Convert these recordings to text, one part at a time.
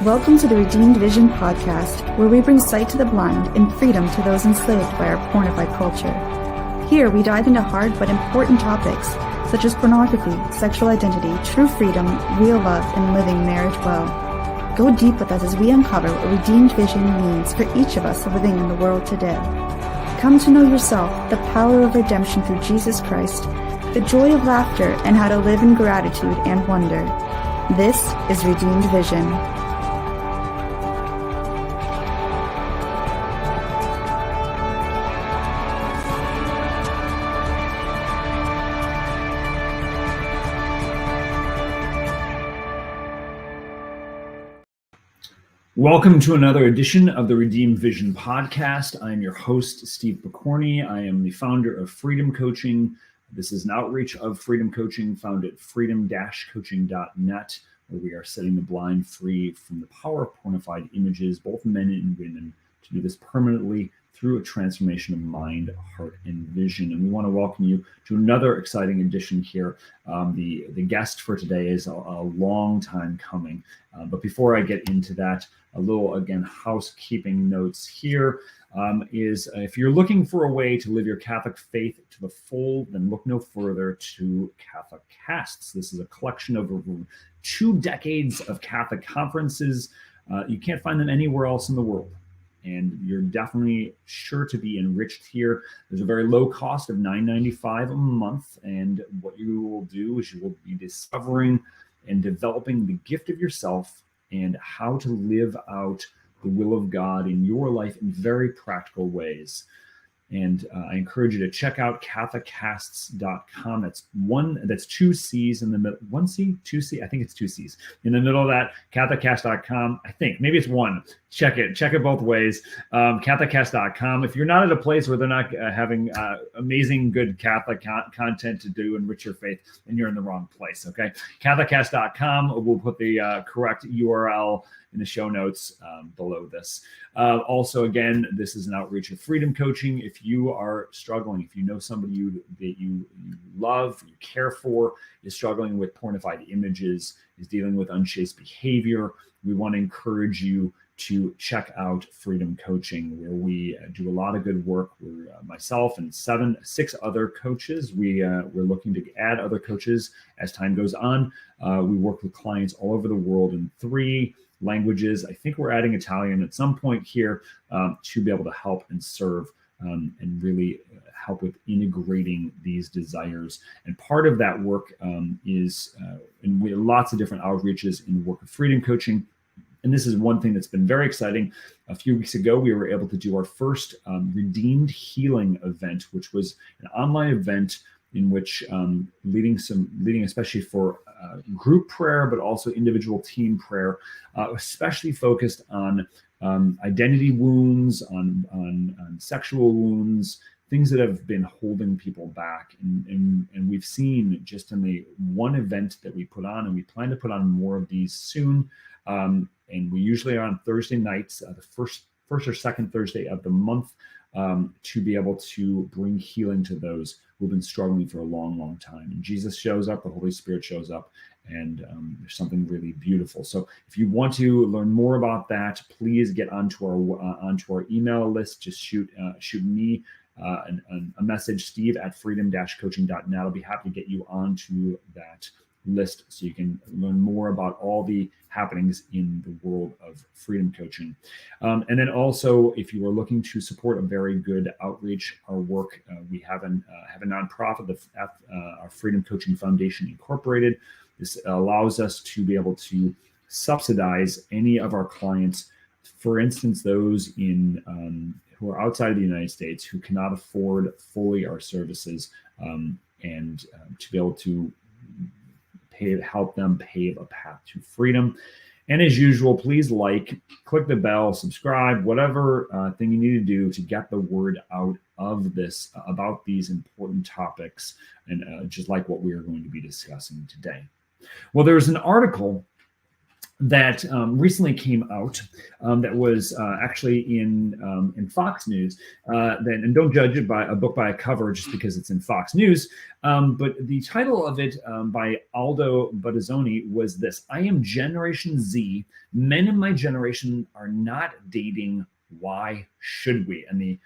Welcome to the Redeemed Vision podcast, where we bring sight to the blind and freedom to those enslaved by our pornified culture. Here, we dive into hard but important topics, such as pornography, sexual identity, true freedom, real love, and living marriage well. Go deep with us as we uncover what redeemed vision means for each of us living in the world today. Come to know yourself, the power of redemption through Jesus Christ, the joy of laughter, and how to live in gratitude and wonder. This is Redeemed Vision. Welcome to another edition of the Redeemed Vision podcast. I am your host, Steve Pokorny. I am the founder of Freedom Coaching. This is an outreach of Freedom Coaching found at freedom-coaching.net, where we are setting the blind free from the power of pornified images, both men and women, to do this permanently through a transformation of mind, heart, and vision. And we want to welcome you to another exciting edition here. The guest for today is a long time coming. But before I get into that, a little, again, housekeeping notes here is if you're looking for a way to live your Catholic faith to the full, then look no further to Catholic Casts. This is a collection of over 2 decades of Catholic conferences. You can't find them anywhere else in the world. And you're definitely sure to be enriched here. There's a very low cost of $9.95 a month. And what you will do is you will be discovering and developing the gift of yourself and how to live out the will of God in your life in very practical ways. And I encourage you to check out CatholicCasts.com. That's 2 C's in the middle. 1 C, 2 C. I think it's 2 C's in the middle of that. CatholicCast.com. I think maybe it's 1. Check it both ways. CatholicCast.com. If you're not at a place where they're not having amazing, good Catholic content to do enrich your faith, then you're in the wrong place. Okay. CatholicCast.com. We'll put the correct URL in the show notes below this. Also, again, this is an outreach of Freedom Coaching. If you are struggling, if you know somebody that you love, you care for, is struggling with pornified images, is dealing with unchaste behavior, we want to encourage you to check out Freedom Coaching, where we do a lot of good work. We're myself and 6 other coaches. We're looking to add other coaches as time goes on. We work with clients all over the world in 3 languages. I think we're adding Italian at some point here to be able to help and serve and really help with integrating these desires. And part of that work is, and we have lots of different outreaches in the work of Freedom Coaching. And this is one thing that's been very exciting. A few weeks ago, we were able to do our first Redeemed Healing event, which was an online event in which leading especially for group prayer, but also individual team prayer, especially focused on identity wounds, on sexual wounds, things that have been holding people back. And we've seen just in the one event that we put on, and we plan to put on more of these soon. And we usually are on Thursday nights, the first or second Thursday of the month, to be able to bring healing to those who've been struggling for a long, long time. And Jesus shows up, the Holy Spirit shows up, and there's something really beautiful. So if you want to learn more about that, please get onto our email list. Just shoot me a message, Steve at freedom-coaching.net. I'll be happy to get you onto that list so you can learn more about all the happenings in the world of Freedom Coaching. And then also, if you are looking to support a very good outreach, our work, we have a nonprofit, our Freedom Coaching Foundation Incorporated. This allows us to be able to subsidize any of our clients, for instance, those who are outside of the United States who cannot afford fully our services, and to be able to help them pave a path to freedom. And as usual, please click the bell, subscribe, whatever thing you need to do to get the word out of this, about these important topics, and just like what we are going to be discussing today. Well, there's an article that recently came out that was actually in Fox News. And don't judge it by a book by a cover just because it's in Fox News. But the title of it by Aldo Buttazzoni was this: "I am Generation Z. Men in my generation are not dating. Why should we?" And the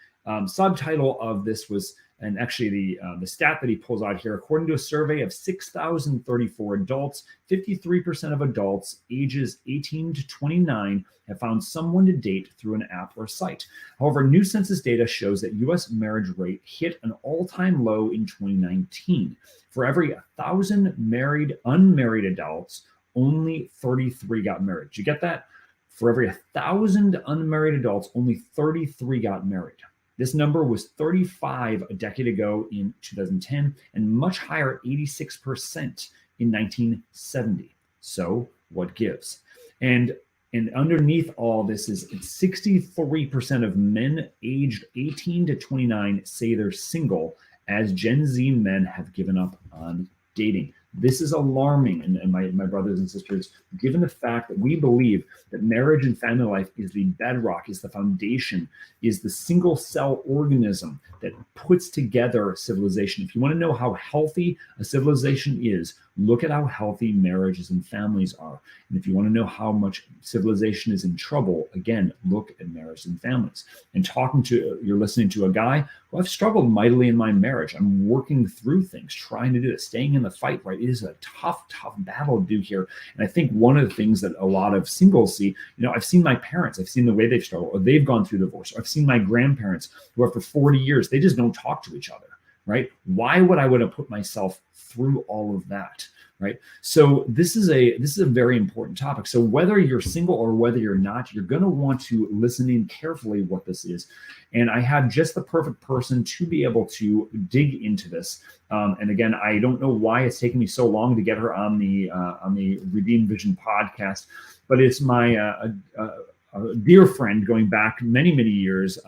subtitle of this was, and actually the stat that he pulls out here, according to a survey of 6,034 adults, 53% of adults ages 18 to 29 have found someone to date through an app or site. However, new census data shows that U.S. marriage rate hit an all-time low in 2019. For every 1,000 unmarried adults, only 33 got married. Did you get that? For every 1,000 unmarried adults, only 33 got married. This number was 35 a decade ago in 2010 and much higher, 86% in 1970. So what gives? And underneath all this is 63% of men aged 18 to 29 say they're single, as Gen Z men have given up on dating. This is alarming, and my brothers and sisters, given the fact that we believe that marriage and family life is the bedrock, is the foundation, is the single cell organism that puts together civilization. If you want to know how healthy a civilization is, look at how healthy marriages and families are. And if you want to know how much civilization is in trouble, again, look at marriage and families. And you're listening to a guy who I've struggled mightily in my marriage. I'm working through things, trying to do it, staying in the fight, right? It is a tough battle to do here. And I think one of the things that a lot of singles see, I've seen my parents, I've seen the way they've struggled, or they've gone through divorce. Or I've seen my grandparents who after 40 years, they just don't talk to each other, right? Why would I want to put myself through all of that, right? So this is a very important topic. So whether you're single or whether you're not, you're going to want to listen in carefully what this is. And I had just the perfect person to be able to dig into this. And again, I don't know why it's taken me so long to get her on the Redeemed Vision podcast, but it's my a dear friend going back many years.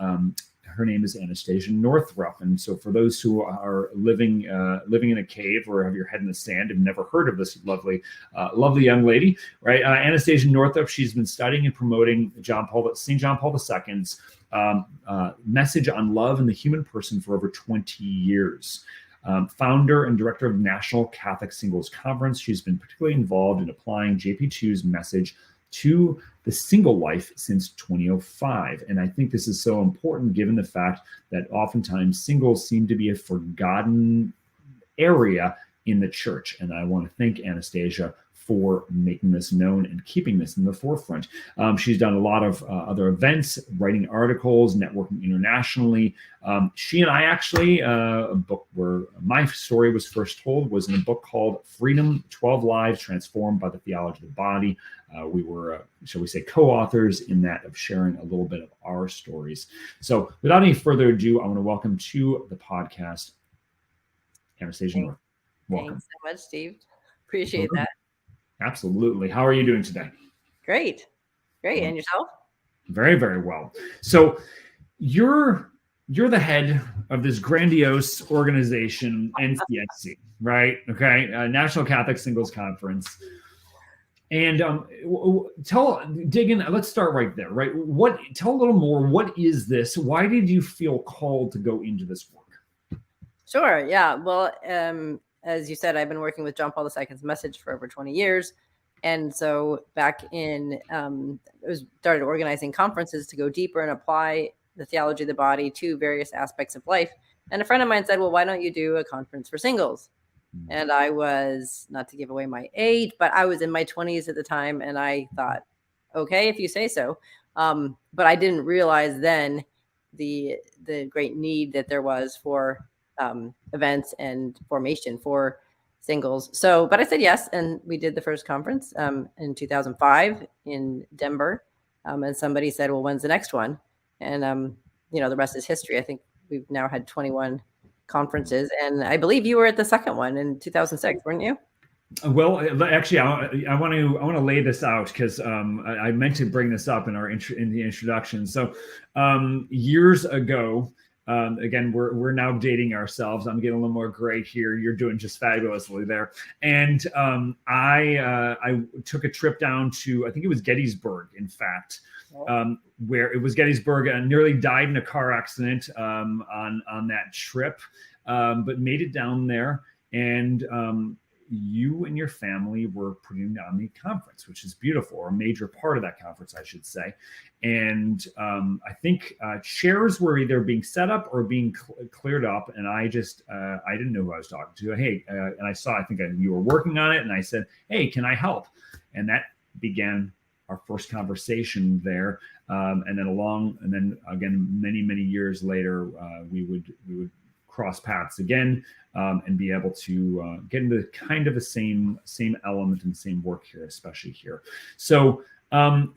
Her name is Anastasia Northrop. And so for those who are living in a cave or have your head in the sand and never heard of this lovely young lady, right? Anastasia Northrop, she's been studying and promoting St. John Paul II's message on love and the human person for over 20 years. Founder and director of National Catholic Singles Conference, she's been particularly involved in applying JP2's message to the single life since 2005. And I think this is so important given the fact that oftentimes singles seem to be a forgotten area in the church. And I want to thank Anastasia for making this known and keeping this in the forefront. She's done a lot of other events, writing articles, networking internationally. She and I actually, a book where my story was first told was in a book called Freedom, 12 Lives Transformed by the Theology of the Body. We were, shall we say, co-authors in that of sharing a little bit of our stories. So without any further ado, I want to welcome to the podcast, Anastasia North. Welcome. Thanks so much, Steve. Appreciate that. Absolutely. How are you doing today? Great. And yourself? Very, very well. So you're the head of this grandiose organization, NCSC, right? Okay. National Catholic Singles Conference. And dig in. Let's start right there, right? Tell a little more. What is this? Why did you feel called to go into this work? Sure. Yeah. Well, as you said, I've been working with John Paul II's message for over 20 years. And so back in, started organizing conferences to go deeper and apply the theology of the body to various aspects of life. And a friend of mine said, well, why don't you do a conference for singles? And I was, not to give away my age, but I was in my 20s at the time. And I thought, okay, if you say so. But I didn't realize then the great need that there was for events and formation for singles. So, but I said yes. And we did the first conference in 2005 in Denver. And somebody said, well, when's the next one? And, the rest is history. I think we've now had 21 conferences. And I believe you were at the second one in 2006, weren't you? Well, actually, I want to lay this out because I meant to bring this up in the introduction. So years ago, Again, we're now dating ourselves. I'm getting a little more gray here. You're doing just fabulously there. And I took a trip down to, I think it was Gettysburg, in fact, where it was Gettysburg, and nearly died in a car accident on that trip, but made it down there. And you and your family were putting on the conference, which is beautiful, or a major part of that conference, I should say. And I think chairs were either being set up or being cleared up. And I didn't know who I was talking to. Hey, and I think you were working on it. And I said, hey, can I help? And that began our first conversation there. And then again, many, many years later, we would cross paths again, and be able to get into kind of the same element and same work here, especially here. So and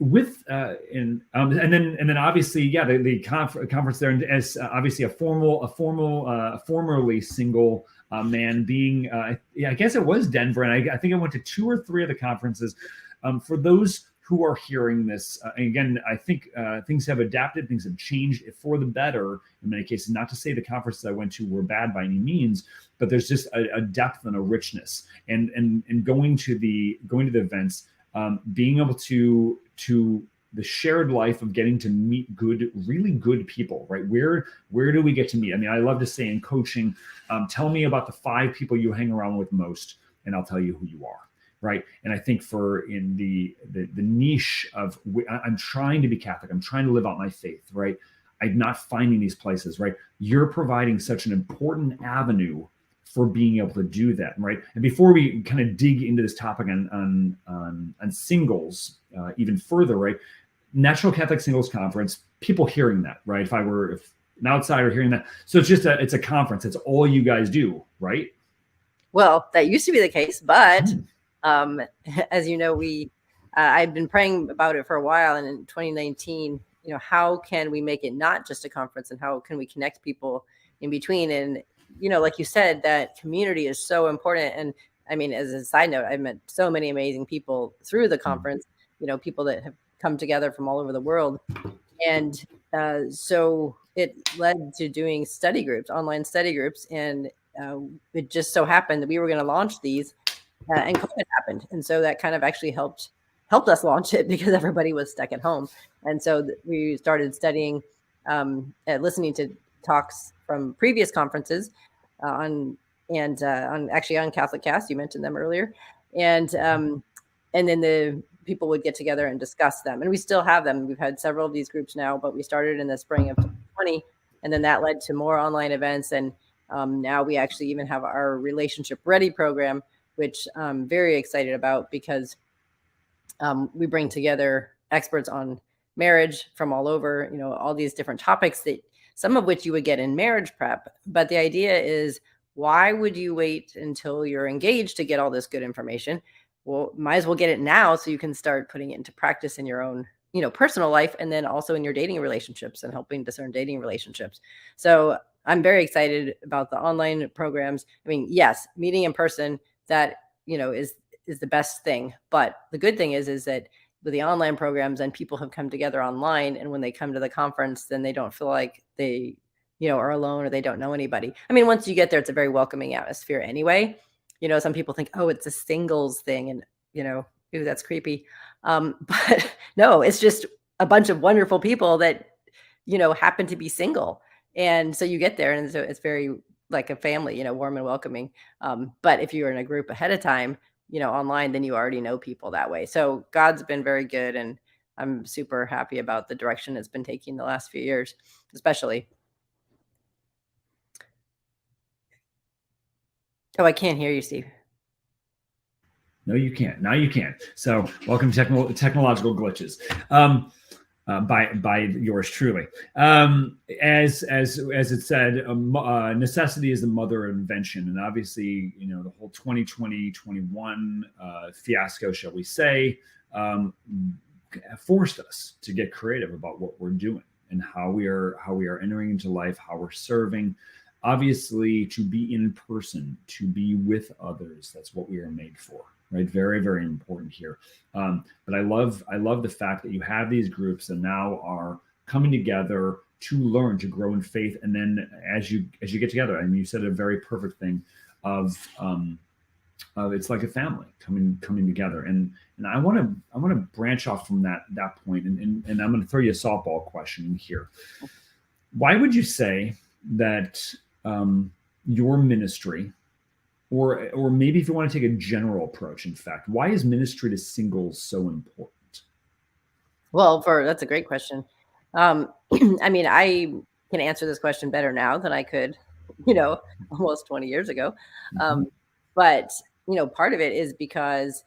then obviously, the conference there, and as obviously a formerly single man, being I guess it was Denver, and I think I went to 2 or 3 of the conferences. For those who are hearing this, again, I think things have adapted, things have changed for the better in many cases. Not to say the conferences I went to were bad by any means, but there's just a depth and a richness, and going to the events, being able to the shared life of getting to meet really good people, right? Where do we get to meet? I mean, I love to say in coaching, tell me about the 5 people you hang around with most, and I'll tell you who you are. Right. And I think in the niche of, I'm trying to be Catholic, I'm trying to live out my faith, right? I'm not finding these places, right? You're providing such an important avenue for being able to do that, right? And before we kind of dig into this topic on singles even further, right? National Catholic Singles Conference, people hearing that, right? If an outsider hearing that, so it's a conference. It's all you guys do, right? Well, that used to be the case, but as you know, I've been praying about it for a while, and in 2019, how can we make it not just a conference, and how can we connect people in between? And like you said, that community is so important. And I mean, as a side note, I've met so many amazing people through the conference. People that have come together from all over the world, and so it led to doing online study groups, and it just so happened that we were going to launch these. And COVID happened. And so that kind of actually helped us launch it, because everybody was stuck at home. And so we started studying and listening to talks from previous conferences on Catholic Cast. You mentioned them earlier. And then the people would get together and discuss them. And we still have them. We've had several of these groups now, but we started in the spring of 2020. And then that led to more online events. And now we actually even have our Relationship Ready program, which I'm very excited about, because we bring together experts on marriage from all over, all these different topics, that some of which you would get in marriage prep. But the idea is, why would you wait until you're engaged to get all this good information? Well, might as well get it now, so you can start putting it into practice in your own, personal life, and then also in your dating relationships and helping discern dating relationships. So I'm very excited about the online programs. I mean, yes, meeting in person, that is the best thing, but the good thing is that with the online programs, and people have come together online, and when they come to the conference, then they don't feel like they are alone, or they don't know anybody. I mean, once you get there, it's a very welcoming atmosphere anyway. Some people think, oh, it's a singles thing, and ooh, that's creepy, but no, it's just a bunch of wonderful people that happen to be single. And so you get there, and so it's very like a family, warm and welcoming. But if you're in a group ahead of time, online, then you already know people that way. So God's been very good, and I'm super happy about the direction it's been taking the last few years, especially. Oh, I can't hear you, Steve. No, you can't. Now you can. So welcome to technological glitches. By yours truly. As it said, necessity is the mother of invention, and obviously, the whole 2020-21 fiasco, shall we say, forced us to get creative about what we're doing and how we are entering into life, how we're serving. Obviously, to be in person, to be with others, that's what we are made for. Right, very, very important here. But I love the fact that you have these groups that now are coming together to learn, to grow in faith. And then as you get together, I mean, you said a very perfect thing of it's like a family coming together. And I want to branch off from that point, and I'm going to throw you a softball question here. Why would you say that your ministry, or maybe if you want to take a general approach, in fact, why is ministry to singles so important? Well, that's a great question. I mean, I can answer this question better now than I could, almost 20 years ago. But, part of it is because,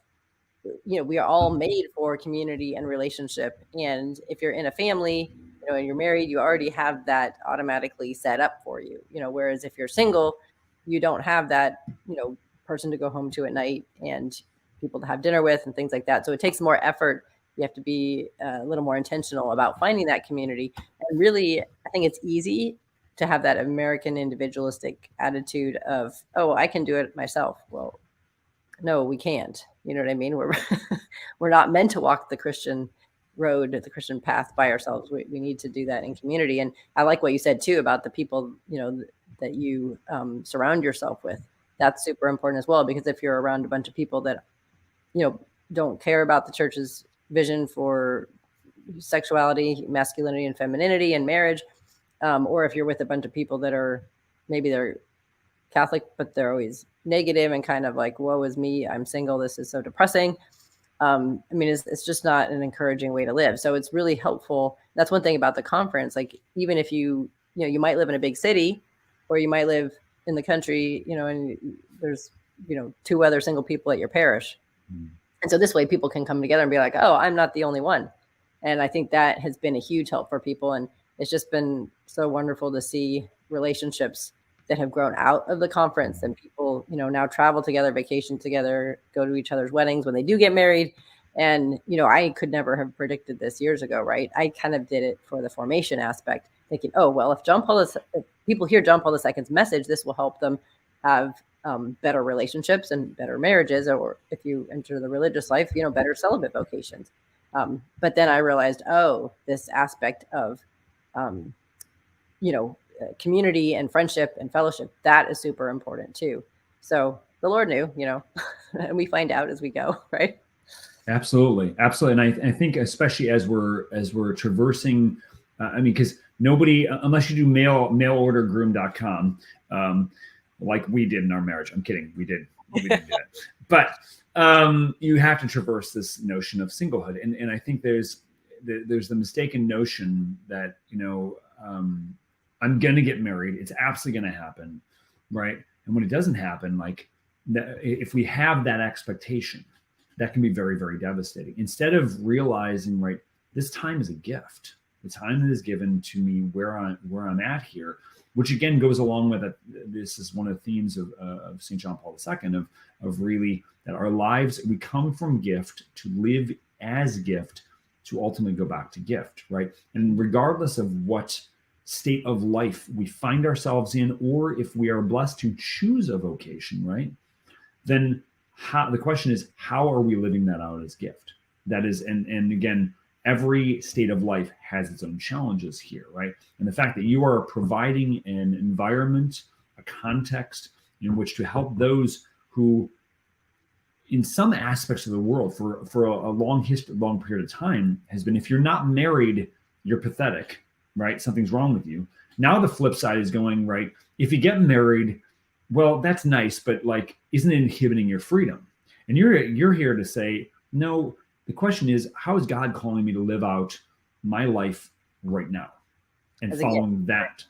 we are all made for community and relationship. And if you're in a family, and you're married, you already have that automatically set up for you, whereas if you're single, you don't have that, person to go home to at night and people to have dinner with and things like that. So it takes more effort. You have to be a little more intentional about finding that community. And really, I think it's easy to have that American individualistic attitude of, oh, I can do it myself. Well, no, we can't. You know what I mean? We're not meant to walk the Christian road, the Christian path by ourselves. We need to do that in community. And I like what you said too about the people, that you surround yourself with. That's super important as well, because if you're around a bunch of people that, don't care about the church's vision for sexuality, masculinity and femininity and marriage, or if you're with a bunch of people that are, maybe they're Catholic, but they're always negative and kind of like, woe is me, I'm single, this is so depressing. I mean, it's just not an encouraging way to live. So it's really helpful. That's one thing about the conference. Like, even if you might live in a big city, or you might live in the country, and there's, 2 other single people at your parish. And so this way people can come together and be like, oh, I'm not the only one. And I think that has been a huge help for people. And it's just been so wonderful to see relationships that have grown out of the conference, and people, now travel together, vacation together, go to each other's weddings when they do get married. And, I could never have predicted this years ago, right? I kind of did it for the formation aspect, thinking, oh, well, if people hear John Paul II's message, this will help them have better relationships and better marriages, or if you enter the religious life, better celibate vocations. But then I realized, this aspect of, community and friendship and fellowship, that is super important too. So the Lord knew, and we find out as we go, right? Absolutely. And I think especially as we're traversing, because nobody, unless you do mailordergroom.com, like we did in our marriage. I'm kidding. We didn't do that. But you have to traverse this notion of singlehood. And I think there's the mistaken notion that, I'm going to get married. It's absolutely going to happen. Right. And when it doesn't happen, like if we have that expectation, that can be very, very devastating. Instead of realizing, right, this time is a gift. The time that is given to me where I'm at here, which again goes along with it. This is one of the themes of St. John Paul II of really that our lives, we come from gift to live as gift to ultimately go back to gift, right? And regardless of what state of life we find ourselves in, or if we are blessed to choose a vocation, right? Then the question is, how are we living that out as gift? That is, and again, every state of life has its own challenges here, right? And the fact that you are providing an environment, a context in which to help those who, in some aspects of the world, for a long period of time, has been, if you're not married, you're pathetic, right? Something's wrong with you. Now the flip side is going, right, if you get married, well, that's nice, but like, isn't it inhibiting your freedom? And you're here to say, no, the question is, how is God calling me to live out my life right now and following that?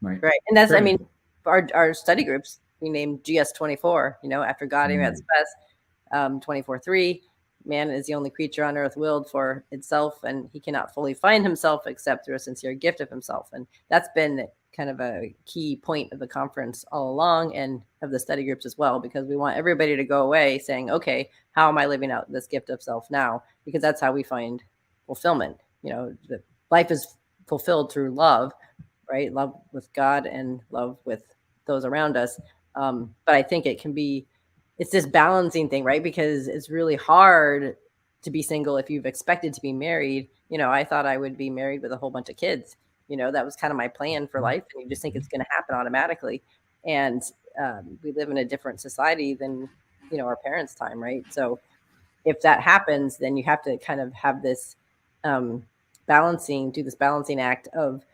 Right. Right. And that's, our study groups, we named GS24, after God at its best, 24:3. Man is the only creature on earth willed for itself, and he cannot fully find himself except through a sincere gift of himself. And that's been kind of a key point of the conference all along, and of the study groups as well, because we want everybody to go away saying, okay, how am I living out this gift of self now? Because that's how we find fulfillment. The life is fulfilled through love, right? Love with God and love with those around us. But I think it's this balancing thing, right? Because it's really hard to be single if you've expected to be married. I thought I would be married with a whole bunch of kids. that was kind of my plan for life. And you just think it's going to happen automatically. And we live in a different society than, our parents' time, right? So if that happens, then you have to kind of have this balancing act of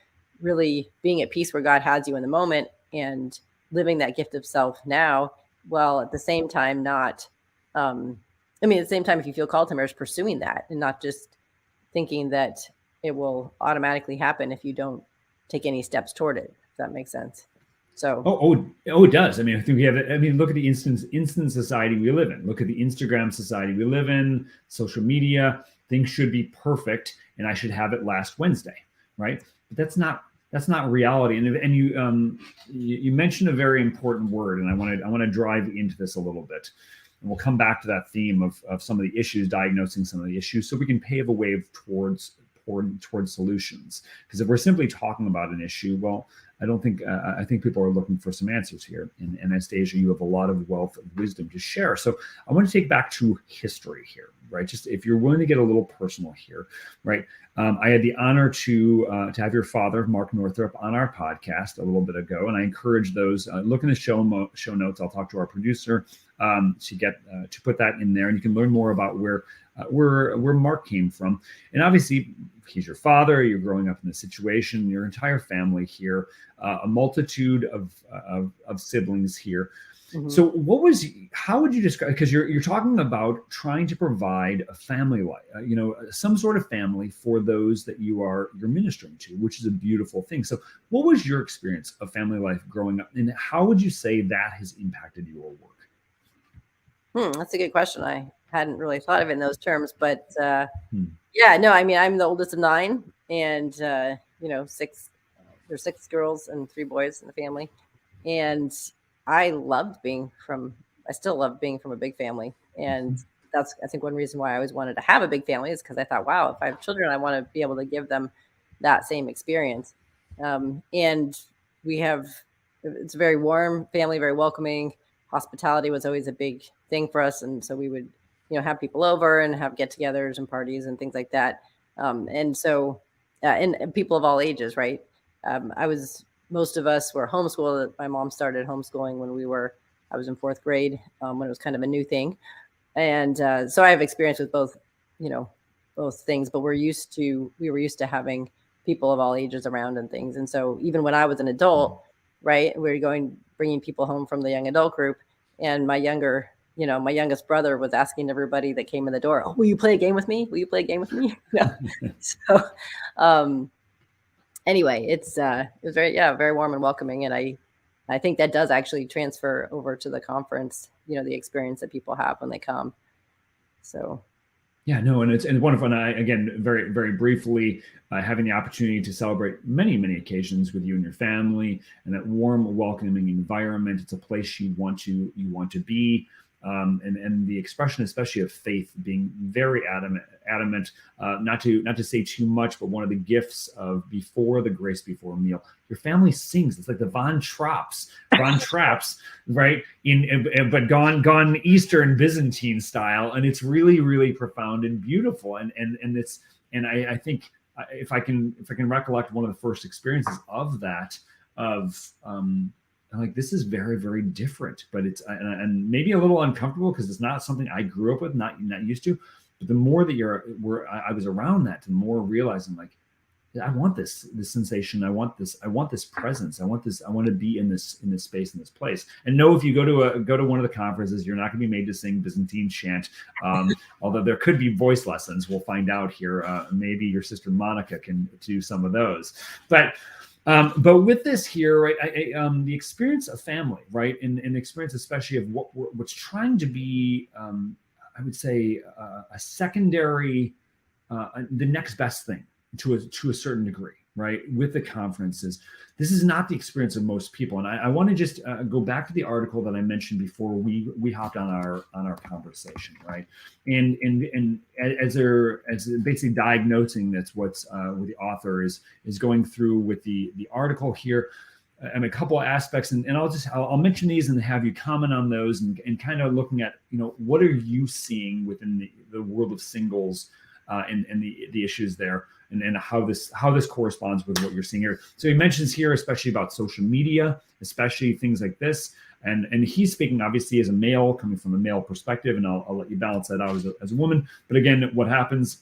really being at peace where God has you in the moment and living that gift of self now, while at the same time not, at the same time, if you feel called to marriage, pursuing that and not just thinking that it will automatically happen if you don't take any steps toward it, if that makes sense. So, it does. I think we have it. Look at the instant society we live in. Look at the Instagram society we live in, social media. Things should be perfect and I should have it last Wednesday, right? But that's not reality. And you mentioned a very important word, and I want to drive into this a little bit. And we'll come back to that theme of some of the issues, diagnosing some of the issues, so we can pave a way towards solutions. Because if we're simply talking about an issue, well, I think people are looking for some answers here. And Anastasia, you have a lot of wealth of wisdom to share. So I want to take back to history here, right? Just if you're willing to get a little personal here, right? I had the honor to have your father, Mark Northrop, on our podcast a little bit ago, and I encourage those look in the show notes. I'll talk to our producer to put that in there, and you can learn more about where Mark came from. And obviously, he's your father. You're growing up in this situation. Your entire family here, a multitude of siblings here. Mm-hmm. So, how would you describe? Because you're talking about trying to provide a family life, some sort of family for those that you're ministering to, which is a beautiful thing. So, what was your experience of family life growing up, and how would you say that has impacted your work? That's a good question. I hadn't really thought of it in those terms, but yeah, no, I'm the oldest of 9, and there's 6 girls and 3 boys in the family, and I still love being from a big family. And that's, I think, one reason why I always wanted to have a big family is because I thought, wow, if I have children, I want to be able to give them that same experience. And it's a very warm family, very welcoming. Hospitality was always a big thing for us. And so we would, have people over and have get-togethers and parties and things like that. And people of all ages, right? Most of us were homeschooled. My mom started homeschooling when I was in 4th grade, when it was kind of a new thing. And so I have experience with both things, but we were used to having people of all ages around and things. And so even when I was an adult, right, we were bringing people home from the young adult group, and my youngest brother was asking everybody that came in the door, "Oh, will you play a game with me? Will you play a game with me?" So, anyway, it was very warm and welcoming. And I think that does actually transfer over to the conference, the experience that people have when they come. So. Yeah, no, and it's wonderful. And I, again, very, very briefly, having the opportunity to celebrate many, many occasions with you and your family, and that warm, welcoming environment. It's a place you want to be. And the expression, especially of faith, being very adamant, not to say too much, but one of the gifts of before the grace before meal, your family sings. It's like the Von Trapps, right? But gone Eastern Byzantine style, and it's really, really profound and beautiful. And I think if I can recollect one of the first experiences of that, like, this is very, very different, but it's and maybe a little uncomfortable because it's not something I grew up with, not used to. But the more that I was around that, the more realizing, like, I want this sensation. I want this presence. I want to be in this space, in this place. And know if you go to one of the conferences, you're not going to be made to sing Byzantine chant. Although there could be voice lessons. We'll find out here. Maybe your sister Monica can do some of those. But with this here, right, the experience of family, right, and the experience especially of what's trying to be, I would say, a secondary, the next best thing to a certain degree, right, with the conferences. This is not the experience of most people. And I want to just go back to the article that I mentioned before we hopped on our conversation, right? And as basically diagnosing that's what's what the author is going through with the article here, and a couple of aspects, and I'll mention these and have you comment on those, and kind of looking at, what are you seeing within the world of singles and the issues there, and how this corresponds with what you're seeing here. So he mentions here, especially about social media, especially things like this. And he's speaking obviously as a male, coming from a male perspective, and I'll let you balance that out as a woman. But again, what happens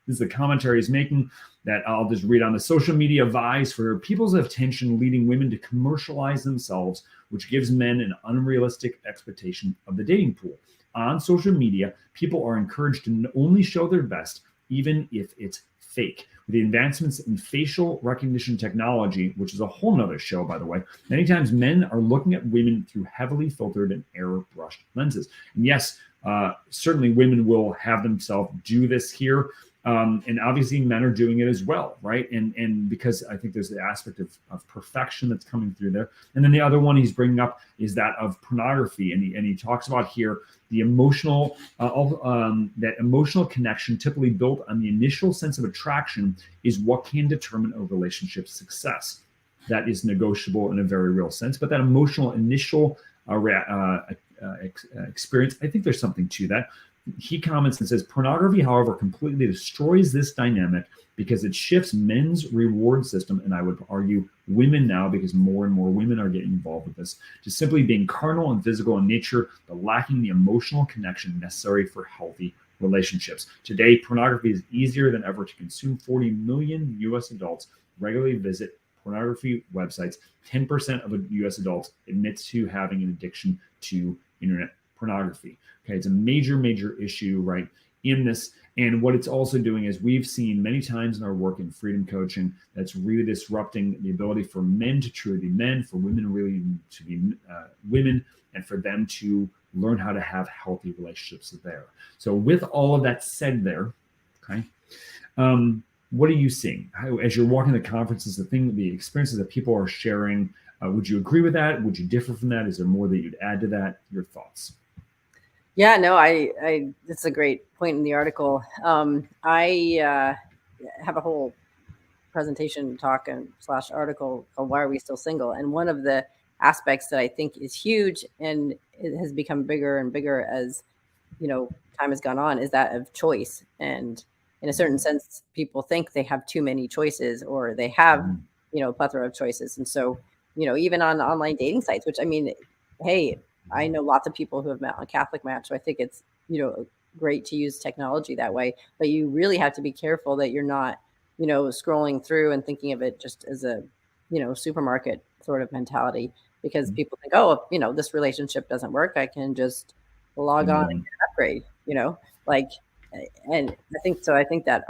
is the commentary is making that I'll just read on: the social media vies for people's attention, leading women to commercialize themselves, which gives men an unrealistic expectation of the dating pool. On social media, people are encouraged to only show their best, even if it's fake. With the advancements in facial recognition technology, which is a whole nother show, by the way, many times men are looking at women through heavily filtered and airbrushed lenses. And yes, certainly women will have themselves do this here. And obviously men are doing it as well, right? And because I think there's the aspect of perfection that's coming through there. And then the other one he's bringing up is that of pornography. And he talks about here the emotional, that emotional connection typically built on the initial sense of attraction is what can determine a relationship's success. That is negotiable in a very real sense, but that emotional initial experience, I think there's something to that. He comments and says, pornography, however, completely destroys this dynamic because it shifts men's reward system, and I would argue women now, because more and more women are getting involved with this, to simply being carnal and physical in nature, but lacking the emotional connection necessary for healthy relationships. Today, pornography is easier than ever to consume. 40 million U.S. adults regularly visit pornography websites. 10% of U.S. adults admits to having an addiction to internet pornography. Okay, it's a major issue, right, in this. And what it's also doing is we've seen many times in our work in freedom coaching that's really disrupting the ability for men to truly be men, for women really to be women, and for them to learn how to have healthy relationships there. So with all of that said there, okay, what are you seeing? As you're walking the conferences, the experiences that people are sharing, would you agree with that? Would you differ from that? Is there more that you'd add to that? Your thoughts? Yeah, no, I it's a great point in the article. I have a whole presentation talk and / article called "Why Are We Still Single?" And one of the aspects that I think is huge, and it has become bigger and bigger as time has gone on, is that of choice. And in a certain sense, people think they have too many choices, or they have a plethora of choices. And so even on online dating sites, which, I mean, hey, I know lots of people who have met on Catholic Match, so I think it's great to use technology that way. But you really have to be careful that you're not scrolling through and thinking of it just as a supermarket sort of mentality, because people think, oh, this relationship doesn't work, I can just log on and get an upgrade, and I think that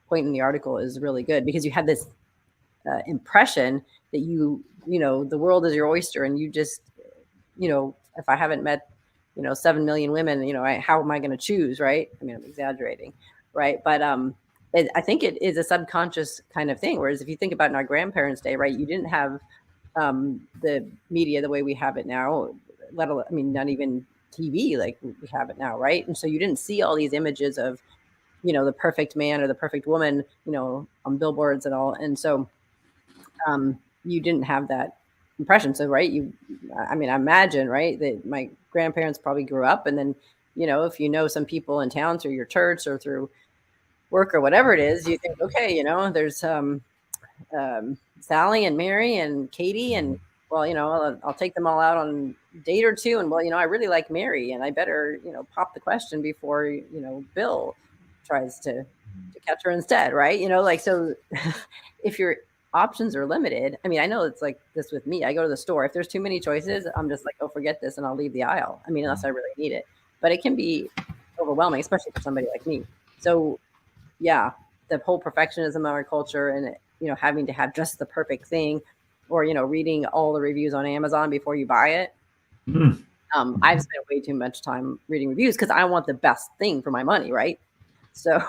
point in the article is really good, because you had this impression that the world is your oyster, and you just if I haven't met 7 million women, how am I going to choose, right? I mean, I'm exaggerating, right? But I think it is a subconscious kind of thing. Whereas if you think about in our grandparents' day, right, you didn't have the media the way we have it now, let alone, I mean, not even TV like we have it now, right? And so you didn't see all these images of the perfect man or the perfect woman on billboards and all. And so you didn't have that impression. So, right, I imagine, right, that my grandparents probably grew up, and then if some people in town through your church or through work or whatever it is, you think, okay, there's Sally and Mary and Katie, and I'll take them all out on a date or two, and I really like Mary, and I better pop the question before Bill tries to catch her instead, right? So if your options are limited, I mean, I know it's like this with me. I go to the store, if there's too many choices, I'm just like, oh, forget this, and I'll leave the aisle. I mean, unless I really need it. But it can be overwhelming, especially for somebody like me. So yeah, the whole perfectionism in our culture, and having to have just the perfect thing, or reading all the reviews on Amazon before you buy it. I've spent way too much time reading reviews because I want the best thing for my money, right? So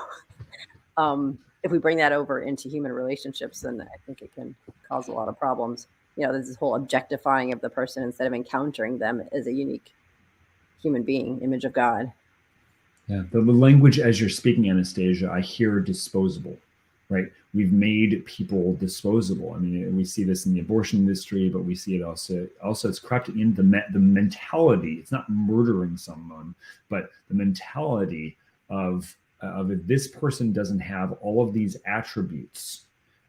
if we bring that over into human relationships, then I think it can cause a lot of problems. There's this whole objectifying of the person instead of encountering them as a unique human being, image of God. Yeah, the language as you're speaking, Anastasia, I hear disposable, right? We've made people disposable. I mean, we see this in the abortion industry, but we see it also it's crept in the mentality. It's not murdering someone, but the mentality of if this person doesn't have all of these attributes,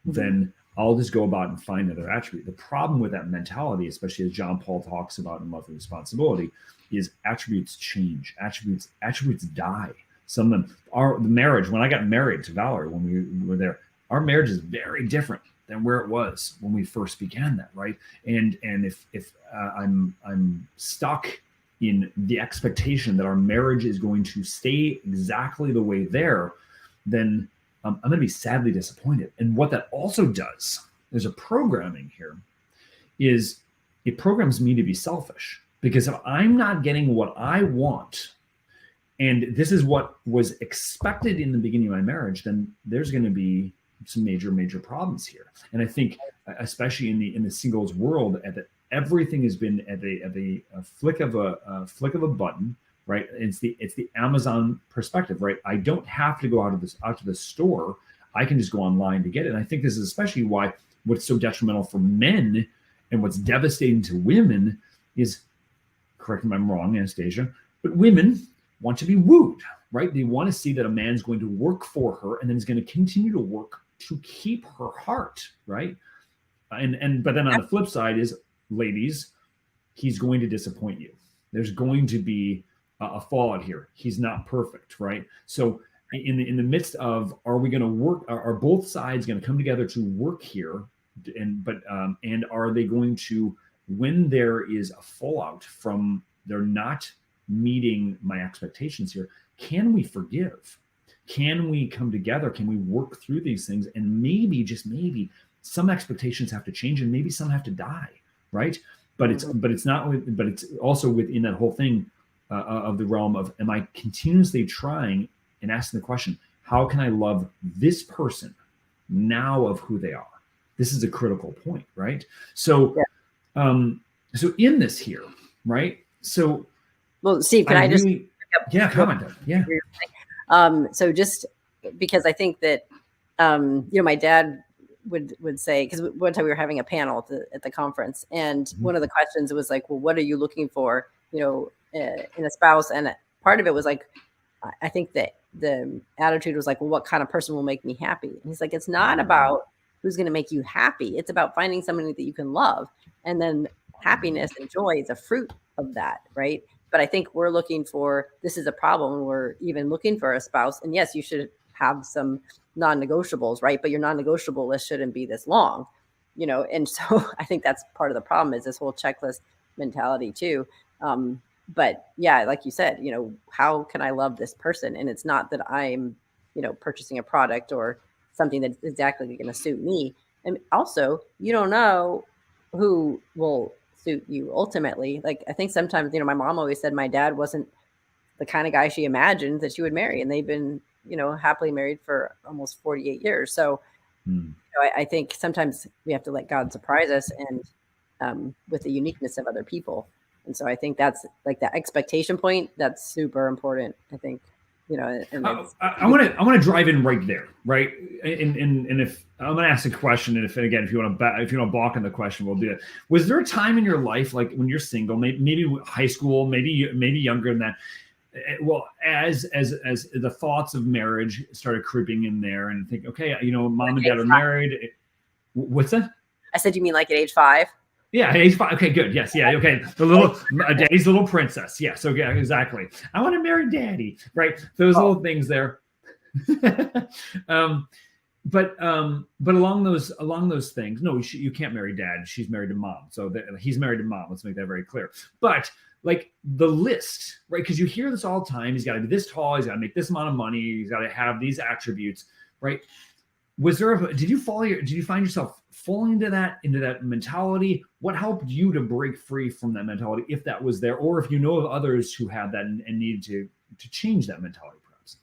then I'll just go about and find another attribute. The problem with that mentality, especially as John Paul talks about in Love and Responsibility, is attributes change. Attributes die. Some of them are the marriage. When I got married to Valerie, when we were there, our marriage is very different than where it was when we first began that, right? And if I'm stuck in the expectation that our marriage is going to stay exactly the way there, then I'm going to be sadly disappointed. And what that also does, there's a programming here, is it programs me to be selfish. Because if I'm not getting what I want, and this is what was expected in the beginning of my marriage, then there's going to be some major problems here. And I think, especially in the singles world, everything has been at a flick of a button, right? It's the Amazon perspective, right? I don't have to go out to the store. I can just go online to get it. And I think this is especially why what's so detrimental for men and what's devastating to women is, correct me if I'm wrong, Anastasia, but women want to be wooed, right? They want to see that a man's going to work for her and then is going to continue to work to keep her heart, right? But then on the flip side is, ladies, he's going to disappoint you. There's going to be a fallout here. He's not perfect, right? So in the midst of, are we going to work? Are both sides going to come together to work here? And are they going to, when there is a fallout from they're not meeting my expectations here, can we forgive? Can we come together? Can we work through these things? And maybe, just maybe, some expectations have to change, and maybe some have to die, right? But it's also within that whole thing of the realm of, am I continuously trying and asking the question, how can I love this person now of who they are? This is a critical point, right? So, so in this here, right? So, well, Steve, can I just comment on it? Yeah. So just because I think that my dad would say, because one time we were having a panel at the conference, and one of the questions was like, well, what are you looking for, in a spouse? And part of it was like, I think that the attitude was like, well, what kind of person will make me happy? And he's like, it's not about who's going to make you happy. It's about finding somebody that you can love. And then happiness and joy is a fruit of that, right? But I think we're looking for, this is a problem. We're even looking for a spouse. And yes, you should have some non-negotiables, right? But your non-negotiable list shouldn't be this long, And so I think that's part of the problem, is this whole checklist mentality too. But yeah, like you said, how can I love this person? And it's not that I'm, purchasing a product or something that's exactly going to suit me. And also, you don't know who will suit you ultimately. Like, I think sometimes, my mom always said my dad wasn't the kind of guy she imagined that she would marry. And they've been, happily married for almost 48 years. So I think sometimes we have to let God surprise us and with the uniqueness of other people. And so I think that's like that expectation point. That's super important, I think. And I want to drive in right there, right? And if I'm going to ask a question, and if you want to balk on the question, we'll do it. Was there a time in your life, like when you're single, maybe high school, maybe younger than that? Well, as the thoughts of marriage started creeping in there, and think, okay, mom and dad are married. What's that? I said, you mean like at age 5? Yeah, age 5. Okay, good. Yes, yeah. Okay, the little daddy's little princess. Yes, okay, exactly. I want to marry daddy. Right, those little things there. But along those things, no, you can't marry dad. She's married to mom. So he's married to mom. Let's make that very clear. But like the list, right? Because you hear this all the time. He's got to be this tall. He's got to make this amount of money. He's got to have these attributes, right? Did you find yourself falling into that mentality? What helped you to break free from that mentality, if that was there, or if you know of others who have that and needed to change that mentality, perhaps?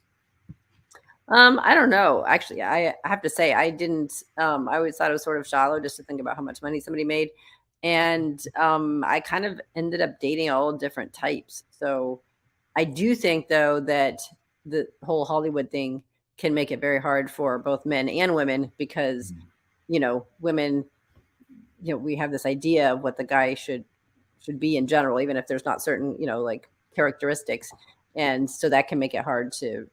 I don't know. Actually, I have to say I didn't. I always thought it was sort of shallow just to think about how much money somebody made, and I kind of ended up dating all different types. So I do think, though, that the whole Hollywood thing can make it very hard for both men and women, because, women, we have this idea of what the guy should be in general, even if there's not certain, like characteristics. And so that can make it hard to,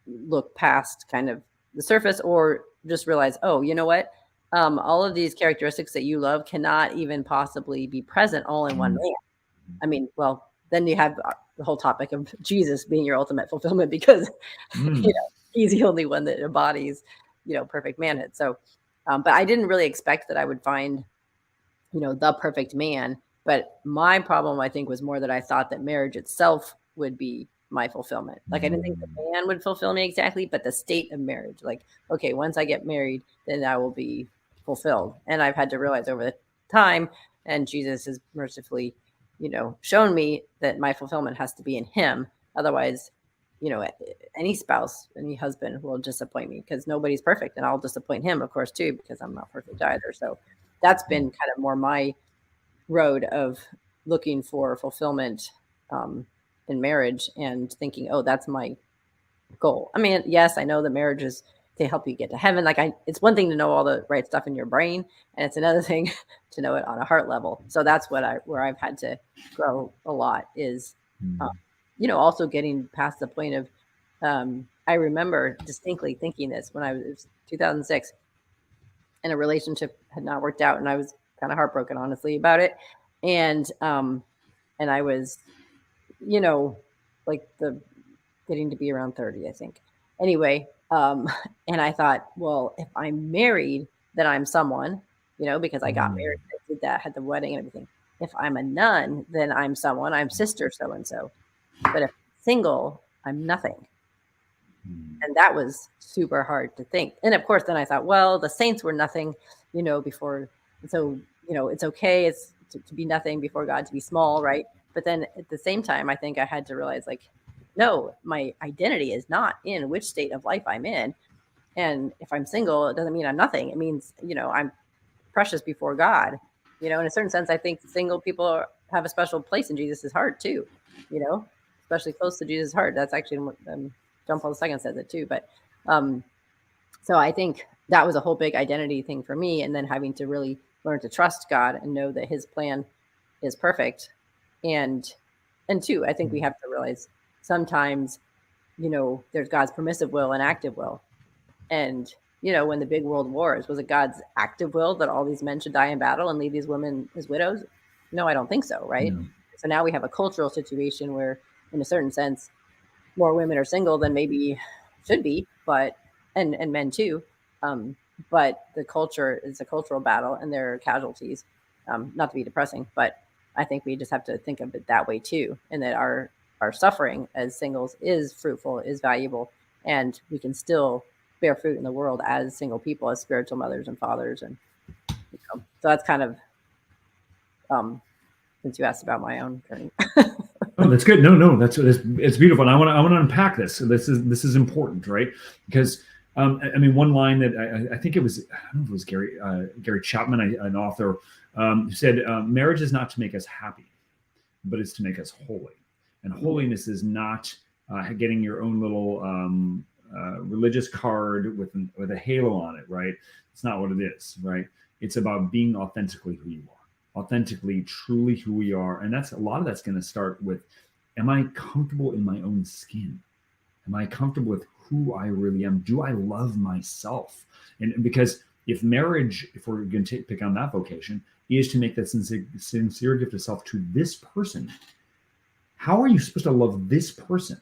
look past kind of the surface, or just realize, oh, you know what? All of these characteristics that you love cannot even possibly be present all in one man. I mean, well, then you have the whole topic of Jesus being your ultimate fulfillment, because he's the only one that embodies, perfect manhood. So, but I didn't really expect that I would find, the perfect man. But my problem, I think, was more that I thought that marriage itself would be my fulfillment. Like, I didn't think the man would fulfill me exactly, but the state of marriage. Like, okay, once I get married, then I will be fulfilled. And I've had to realize over the time, and Jesus has mercifully, shown me that my fulfillment has to be in him. Otherwise, any spouse, any husband will disappoint me, because nobody's perfect, and I'll disappoint him, of course, too, because I'm not perfect either. So that's been kind of more my road of looking for fulfillment in marriage, and thinking, oh, that's my goal. I mean, yes, I know that marriage is to help you get to heaven. Like, it's one thing to know all the right stuff in your brain, and it's another thing to know it on a heart level. So that's where I've had to grow a lot, is also getting past the point of I remember distinctly thinking this when it was 2006, and a relationship had not worked out, and I was kind of heartbroken, honestly, about it. And I was, like getting to be around 30, I think. Anyway, and I thought, well, if I'm married, then I'm someone, because I got married, I did that, had the wedding and everything. If I'm a nun, then I'm someone, I'm sister so-and-so. But if I'm single, I'm nothing. And that was super hard to think. And of course, then I thought, well, the saints were nothing, before. And so, it's okay. It's to be nothing before God, to be small, right? But then at the same time, I think I had to realize, like, no, my identity is not in which state of life I'm in. And if I'm single, it doesn't mean I'm nothing. It means, I'm precious before God. In a certain sense, I think single people have a special place in Jesus's heart too, especially close to Jesus' heart. That's actually John Paul II says it too. But so I think that was a whole big identity thing for me. And then having to really learn to trust God and know that his plan is perfect. And two, I think we have to realize sometimes, there's God's permissive will and active will. And, when the big world wars, was it God's active will that all these men should die in battle and leave these women as widows? No, I don't think so. Right. No. So now we have a cultural situation where, in a certain sense, more women are single than maybe should be, but, and men too. But the culture is a cultural battle, and there are casualties, not to be depressing, but I think we just have to think of it that way too. And that our suffering as singles is fruitful, is valuable, and we can still bear fruit in the world as single people, as spiritual mothers and fathers. And so that's kind of, since you asked about my own journey. Oh, that's good. No, it's beautiful. And I want to unpack this. So this is important, right? Because one line that I think it was, I don't know if it was Gary Chapman, an author, who said, marriage is not to make us happy, but it's to make us holy. And holiness is not getting your own little religious card with a halo on it, right? It's not what it is, right? It's about being authentically who you are, authentically, truly who we are. And a lot of that's going to start with, am I comfortable in my own skin? Am I comfortable with who I really am? Do I love myself? And because if marriage, if we're going to pick on that vocation, is to make that sincere gift of self to this person, how are you supposed to love this person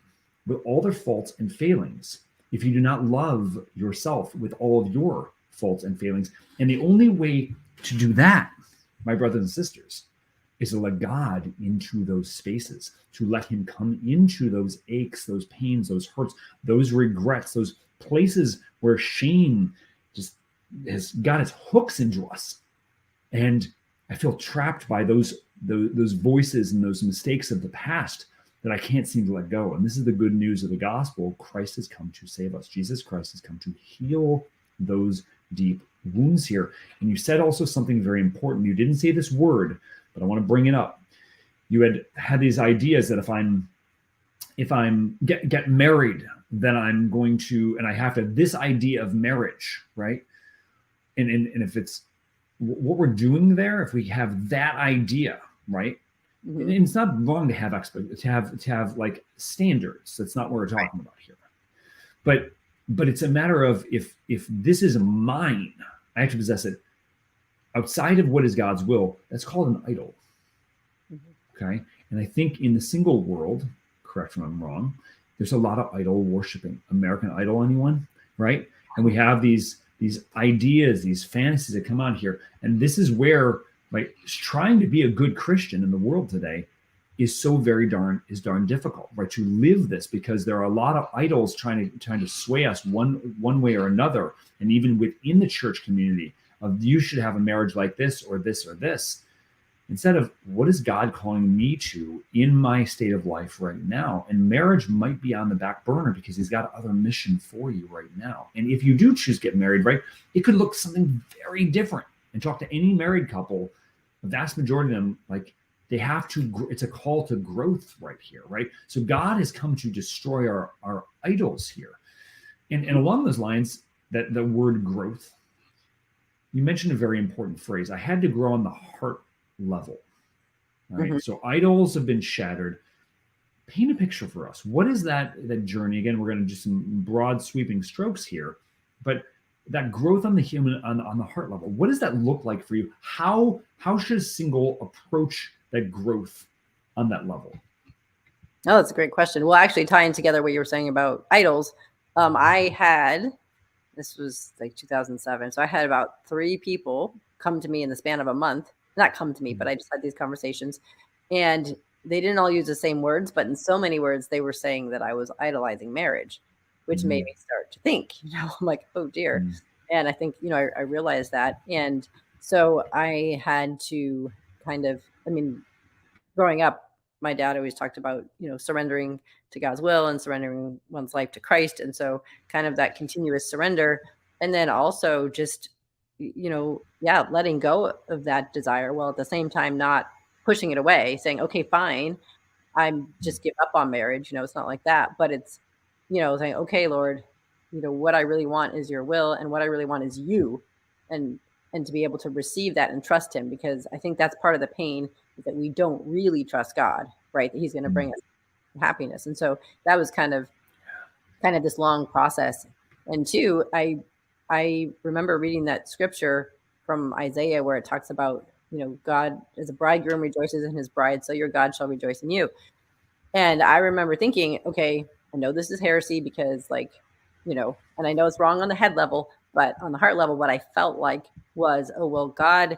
with all their faults and failings if you do not love yourself with all of your faults and failings? And the only way to do that, my brothers and sisters, is to let God into those spaces, to let him come into those aches, those pains, those hurts, those regrets, those places where shame just has got its hooks into us. And I feel trapped by those voices and those mistakes of the past that I can't seem to let go. And this is the good news of the gospel. Christ has come to save us. Jesus Christ has come to heal those deep wounds here. And you said also something very important. You didn't say this word, but I want to bring it up. You had these ideas that if I'm get married, then I'm going to, and I have to have this idea of marriage, right? And if it's what we're doing there, if we have that idea, right? Mm-hmm. And it's not wrong to have like standards. That's not what we're talking about here. but it's a matter of if this is mine, I have to possess it. Outside of what is God's will, that's called an idol. Okay. And I think in the single world, correct me if I'm wrong, there's a lot of idol worshiping. American Idol, anyone? Right? And we have these ideas, these fantasies that come out here. And this is where trying to be a good Christian in the world today is so darn difficult, right? To live this, because there are a lot of idols trying to sway us one way or another. And even within the church community of you should have a marriage like this or this or this, instead of what is God calling me to in my state of life right now? And marriage might be on the back burner because he's got other mission for you right now. And if you do choose to get married, right, it could look something very different. And talk to any married couple, the vast majority of them, they have to, it's a call to growth right here, right? So God has come to destroy our idols here. And along those lines, that the word growth, you mentioned a very important phrase. I had to grow on the heart level, right? Mm-hmm. So idols have been shattered. Paint a picture for us. What is that journey? Again, we're going to do some broad sweeping strokes here, but that growth on the human, on the heart level, what does that look like for you? How should a single approach that growth on that level? Oh, that's a great question. Well, actually tying together what you were saying about idols, this was 2007. So I had about 3 people come to me in the span of a month, not come to me, but I just had these conversations, and they didn't all use the same words, but in so many words, they were saying that I was idolizing marriage, which made me start to think, I'm like, oh dear. And I think, I realized that. And so I had to growing up, my dad always talked about, surrendering to God's will and surrendering one's life to Christ. And so kind of that continuous surrender. And then also just, letting go of that desire, while at the same time not pushing it away, saying, okay, fine, I'm just give up on marriage. It's not like that, but it's, saying, okay, Lord, what I really want is your will, and what I really want is you, and to be able to receive that and trust him, because I think that's part of the pain, is that we don't really trust God, right? That he's going to bring us happiness. And so that was kind of this long process. And 2, I remember reading that scripture from Isaiah where it talks about, God as a bridegroom rejoices in his bride, so your God shall rejoice in you. And I remember thinking, okay, I know this is heresy because and I know it's wrong on the head level, but on the heart level, what I felt like was, oh, well, God,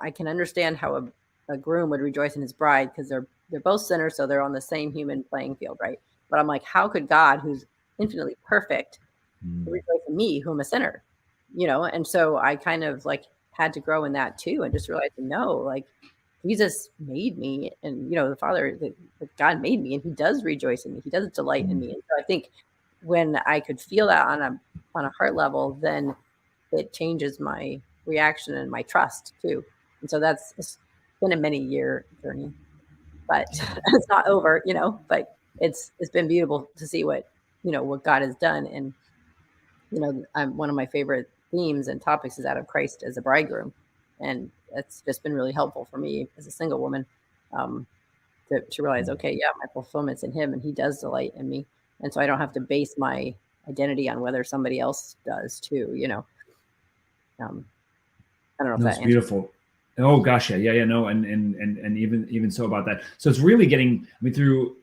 I can understand how a groom would rejoice in his bride because they're both sinners, so they're on the same human playing field, right? But I'm like, how could God, who's infinitely perfect, rejoice in me, who am a sinner? And so I kind of had to grow in that too, and just realize, no, Jesus made me, and the Father, that God made me, and he does rejoice in me. He does delight in me. And so I think when I could feel that on a heart level, then it changes my reaction and my trust too. And so it's been a many year journey, but it's not over, but it's been beautiful to see what God has done. And, one of my favorite themes and topics is that of Christ as a bridegroom. And it's just been really helpful for me as a single woman, to realize, okay, yeah, my fulfillment's in him, and he does delight in me. And so I don't have to base my identity on whether somebody else does too, I don't know if that's beautiful. Oh gosh, yeah, no, and even so about that. So it's really getting, through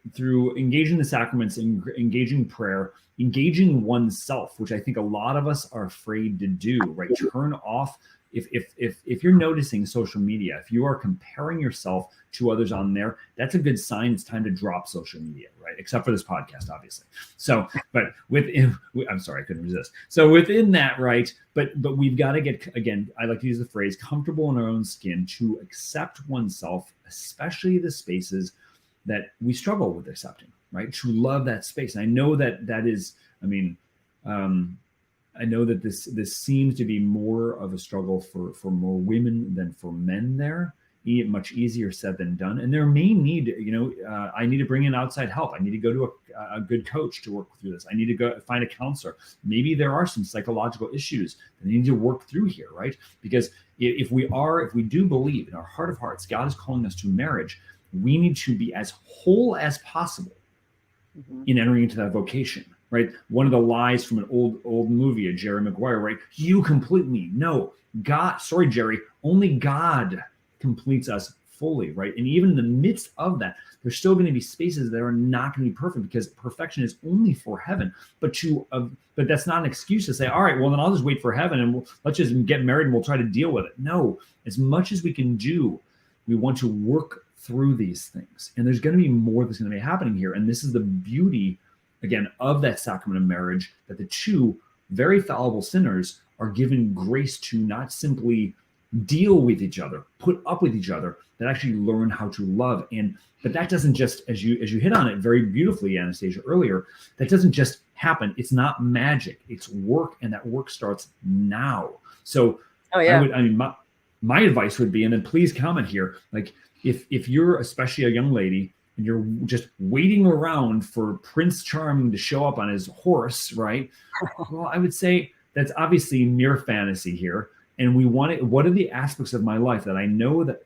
engaging the sacraments, engaging prayer, engaging oneself, which I think a lot of us are afraid to do, right? Turn off. If you're noticing social media, if you are comparing yourself to others on there, that's a good sign it's time to drop social media, right? Except for this podcast, obviously. So, but I'm sorry, I couldn't resist. So within that, right? But we've got to get, again, I like to use the phrase, comfortable in our own skin, to accept oneself, especially the spaces that we struggle with accepting, right? To love that space. And I know that is, I know that this seems to be more of a struggle for more women than for men there. Much easier said than done. And there may need, I need to bring in outside help. I need to go to a good coach to work through this. I need to go find a counselor. Maybe there are some psychological issues that need to work through here, right? Because if we do believe in our heart of hearts, God is calling us to marriage, we need to be as whole as possible in entering into that vocation. right? One of the lies from an old movie, a Jerry Maguire, right? You complete me. No, God, sorry, Jerry, only God completes us fully, right? And even in the midst of that, there's still going to be spaces that are not going to be perfect, because perfection is only for heaven. But that's not an excuse to say, all right, well, then I'll just wait for heaven and let's just get married and we'll try to deal with it. No, as much as we can do, we want to work through these things. And there's going to be more that's going to be happening here. And this is the beauty, again, of that sacrament of marriage, that the two very fallible sinners are given grace to not simply deal with each other, put up with each other, that actually learn how to love. But that doesn't just, as you hit on it very beautifully, Anastasia, earlier, that doesn't just happen. It's not magic. It's work, and that work starts now. So my advice would be, and then please comment here, like if you're especially a young lady and you're just waiting around for Prince Charming to show up on his horse, right? Well, I would say that's obviously mere fantasy here. And we want it. What are the aspects of my life that I know that,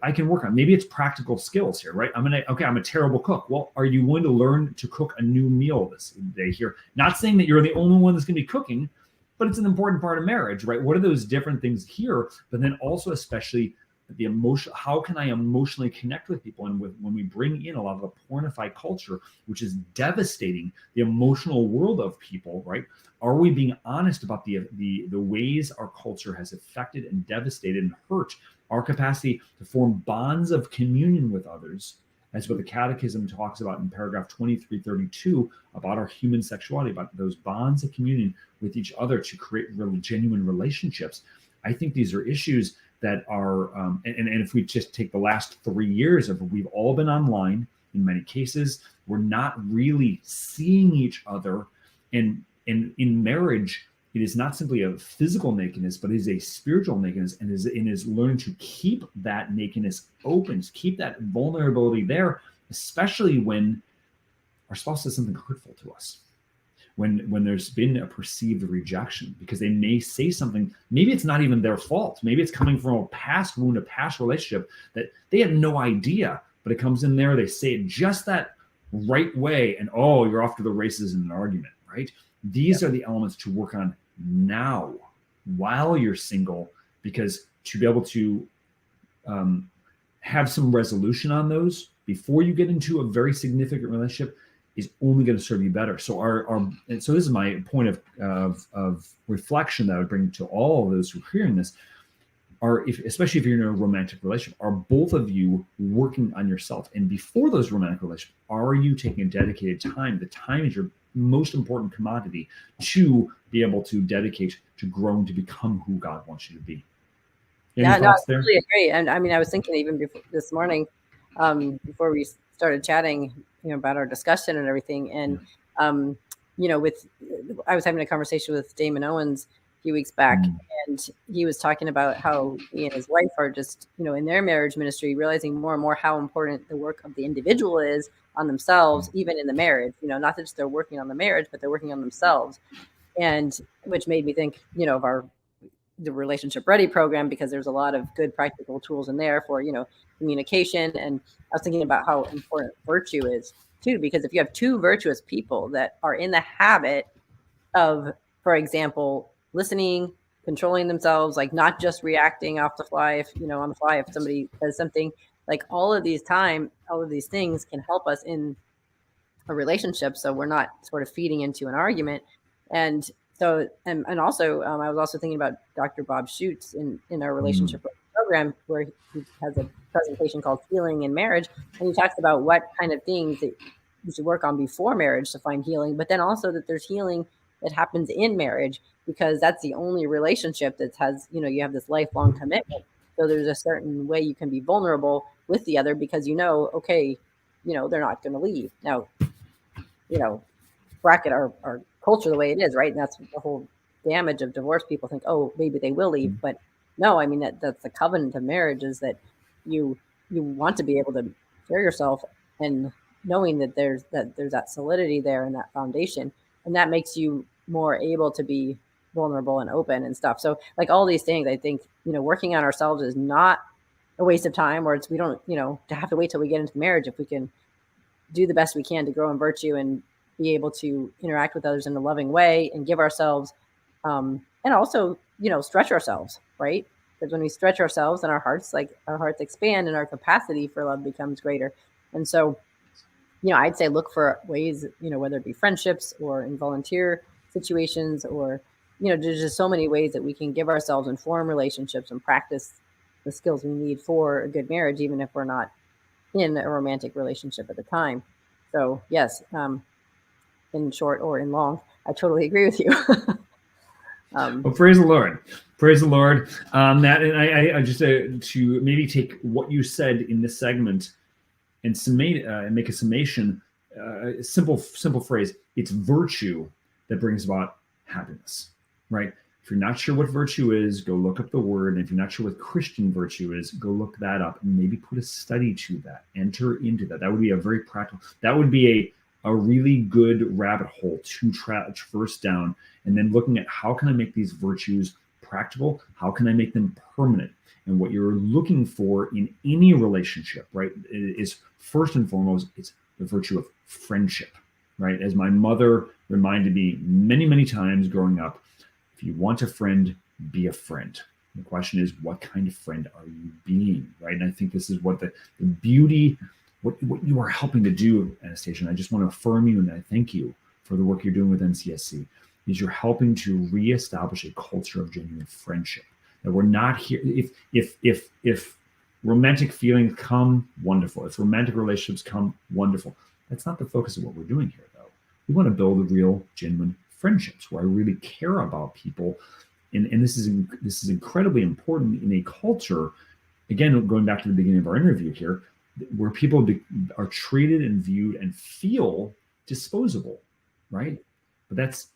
I can work on? Maybe it's practical skills here, right? I'm a terrible cook. Well, are you going to learn to cook a new meal this day here? Not saying that you're the only one that's going to be cooking, but it's an important part of marriage, right? What are those different things here? But then also, especially the emotion, how can I emotionally connect with people? And when we bring in a lot of the pornified culture, which is devastating the emotional world of people, right? Are we being honest about the ways our culture has affected and devastated and hurt our capacity to form bonds of communion with others? That's what the Catechism talks about in paragraph 2332 about our human sexuality, about those bonds of communion with each other to create genuine relationships. I think these are issues that are, and if we just take the last 3 years of, we've all been online in many cases, we're not really seeing each other. And in marriage, it is not simply a physical nakedness, but it is a spiritual nakedness, and is learning to keep that nakedness open, to keep that vulnerability there, especially when our spouse says something hurtful to us. When there's been a perceived rejection, because they may say something, maybe it's not even their fault. Maybe it's coming from a past wound, a past relationship that they have no idea, but it comes in there, they say it just that right way, and you're off to the races in an argument, right? These are the elements to work on now while you're single, because to be able to have some resolution on those before you get into a very significant relationship is only going to serve you better. So and so this is my point of reflection that I would bring to all of those who are hearing this. Especially if you're in a romantic relationship, are both of you working on yourself? And before those romantic relationships, are you taking a dedicated time? The time is your most important commodity to be able to dedicate to growing to become who God wants you to be. I totally agree. And I mean, I was thinking even before this morning, before we started chatting, about our discussion and everything. And, I was having a conversation with Damon Owens a few weeks back, and he was talking about how he and his wife are just, in their marriage ministry, realizing more and more how important the work of the individual is on themselves, even in the marriage, not that just they're working on the marriage, but they're working on themselves. And which made me think, of the Relationship Ready program, because there's a lot of good practical tools in there for, communication. And I was thinking about how important virtue is too, because if you have two virtuous people that are in the habit of, for example, listening, controlling themselves, like not just reacting off the fly, on the fly, if somebody says something, like all of these things can help us in a relationship. So we're not sort of feeding into an argument. And so, and also, I was also thinking about Dr. Bob Schutz in our relationship program, where he has a presentation called Healing in Marriage. And he talks about what kind of things that you should work on before marriage to find healing, but then also that there's healing that happens in marriage, because that's the only relationship that has, you have this lifelong commitment. So there's a certain way you can be vulnerable with the other, because, okay, they're not going to leave. Now, bracket our culture the way it is, right? And that's the whole damage of divorce. People think, oh, maybe they will leave, but no. I mean, that's the covenant of marriage, is that you want to be able to share yourself, and knowing that there's that solidity there and that foundation, and that makes you more able to be vulnerable and open and stuff. So like all these things, I think, working on ourselves is not a waste of time, or we don't, to have to wait till we get into marriage. If we can do the best we can to grow in virtue and be able to interact with others in a loving way and give ourselves, and also, stretch ourselves, right? Because when we stretch ourselves, then our hearts expand and our capacity for love becomes greater. And so, I'd say look for ways, whether it be friendships or in volunteer situations, or, there's just so many ways that we can give ourselves and form relationships and practice the skills we need for a good marriage, even if we're not in a romantic relationship at the time. So yes, in short or in long, I totally agree with you. Well, praise the Lord. Praise the Lord. That, and I just to maybe take what you said in this segment and make a summation. Simple phrase. It's virtue that brings about happiness, right? If you're not sure what virtue is, go look up the word. And if you're not sure what Christian virtue is, go look that up and maybe put a study to that. Enter into that. That would be a very practical. That would be a really good rabbit hole to traverse down, and then looking at how can I make these virtues practical? How can I make them permanent? And what you're looking for in any relationship, right, is first and foremost, it's the virtue of friendship, right? As my mother reminded me many, many times growing up, if you want a friend, be a friend. The question is, what kind of friend are you being, right? And I think this is what the beauty, what you are helping to do, Anastasia, and I just want to affirm you and I thank you for the work you're doing with NCSC, is you're helping to reestablish a culture of genuine friendship. That we're not here, if romantic feelings come, wonderful. If romantic relationships come, wonderful. That's not the focus of what we're doing here, though. We want to build real, genuine friendships where I really care about people. And this is incredibly important in a culture, again, going back to the beginning of our interview here, where people are treated and viewed and feel disposable, right? But that's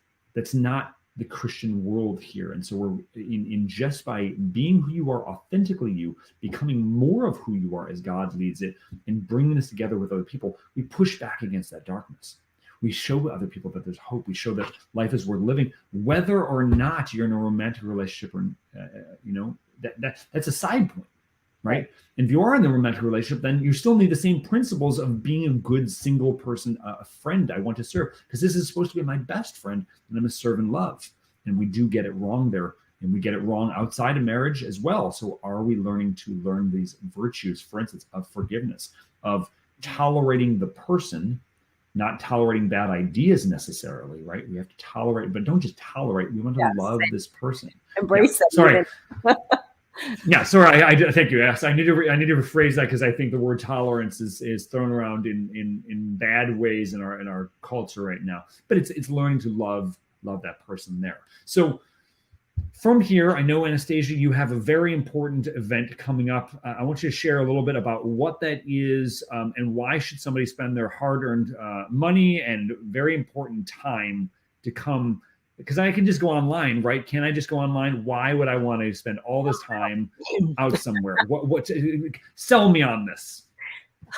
not the Christian world here. And so we're in just by being who you are, authentically you, becoming more of who you are as God leads it, and bringing this together with other people, we push back against that darkness. We show other people that there's hope. We show that life is worth living, whether or not you're in a romantic relationship or, that's a side point, right? And if you are in the romantic relationship, then you still need the same principles of being a good single person, a friend I want to serve, because this is supposed to be my best friend and I'm a serve and love. And we do get it wrong there, and we get it wrong outside of marriage as well. So are we learning these virtues, for instance, of forgiveness, of tolerating the person, not tolerating bad ideas necessarily, right? We have to tolerate, but don't just tolerate. We want to love this person. Embrace them. Sorry. Yeah, sorry. I thank you. Yes, I need to rephrase that, because I think the word tolerance is thrown around in bad ways in our culture right now. But it's learning to love that person there. So from here, I know, Anastasia, you have a very important event coming up. I want you to share a little bit about what that is, and why should somebody spend their hard-earned money and very important time to come. Because I can just go online, right? Can I just go online? Why would I want to spend all this time out somewhere? What sell me on this?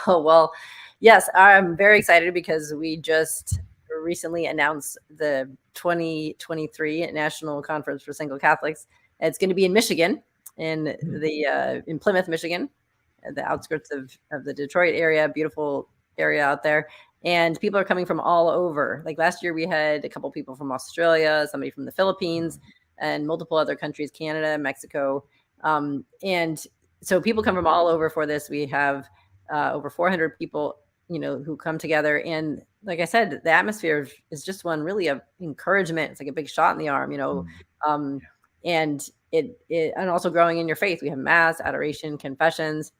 Oh, well, yes, I'm very excited because we just recently announced the 2023 National Conference for Single Catholics. It's going to be in Michigan, in Plymouth, Michigan, at the outskirts of the Detroit area, beautiful area out there. And people are coming from all over. Like last year, we had a couple people from Australia, somebody from the Philippines, and multiple other countries, Canada, Mexico. And so people come from all over for this. We have over 400 people, who come together. And like I said, the atmosphere is just one really of encouragement. It's like a big shot in the arm, and and also growing in your faith. We have mass, adoration, confessions.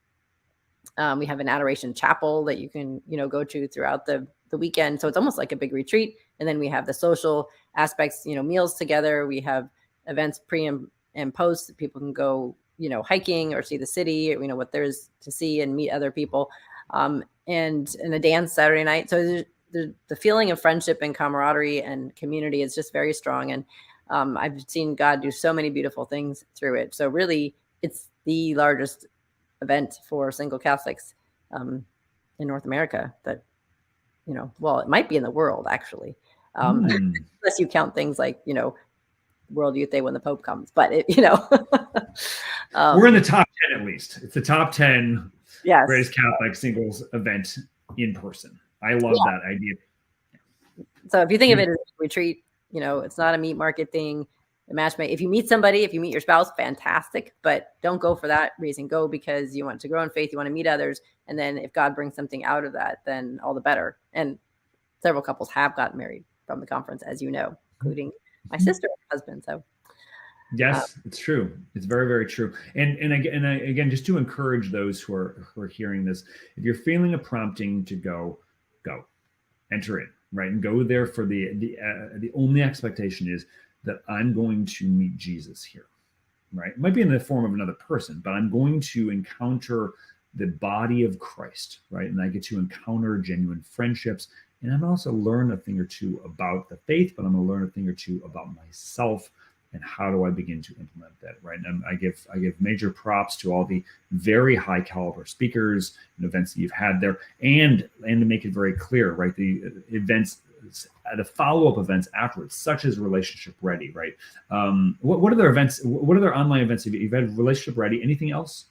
We have an adoration chapel that you can, go to throughout the weekend. So it's almost like a big retreat. And then we have the social aspects, meals together. We have events pre and post that people can go, hiking or see the city, what there's to see and meet other people. And a dance Saturday night. So the feeling of friendship and camaraderie and community is just very strong. And I've seen God do so many beautiful things through it. So really, it's the largest event for single Catholics in North America that, it might be in the world, actually, unless you count things like, World Youth Day when the Pope comes. But, we're in the top 10 at least. It's the top 10 yes. greatest Catholic singles event in person. I love that idea. So if you think of it as a retreat, it's not a meat market thing. The matchmake. If you meet somebody, if you meet your spouse, fantastic. But don't go for that reason. Go because you want to grow in faith. You want to meet others. And then if God brings something out of that, then all the better. And several couples have gotten married from the conference, as you know, including my sister and husband. So yes, it's true. It's very, very true. And again, just to encourage those who are hearing this, if you're feeling a prompting to go, enter in, right, and go there for the only expectation is that I'm going to meet Jesus here, right? It might be in the form of another person, but I'm going to encounter the body of Christ, right? And I get to encounter genuine friendships. And I'm also learn a thing or two about the faith, but I'm going to learn a thing or two about myself and how do I begin to implement that, right? And I give major props to all the very high caliber speakers and events that you've had there, and to make it very clear, right? The events, the follow-up events afterwards, such as Relationship Ready, right? What other events? What other online events have you've had? Relationship Ready? Anything else?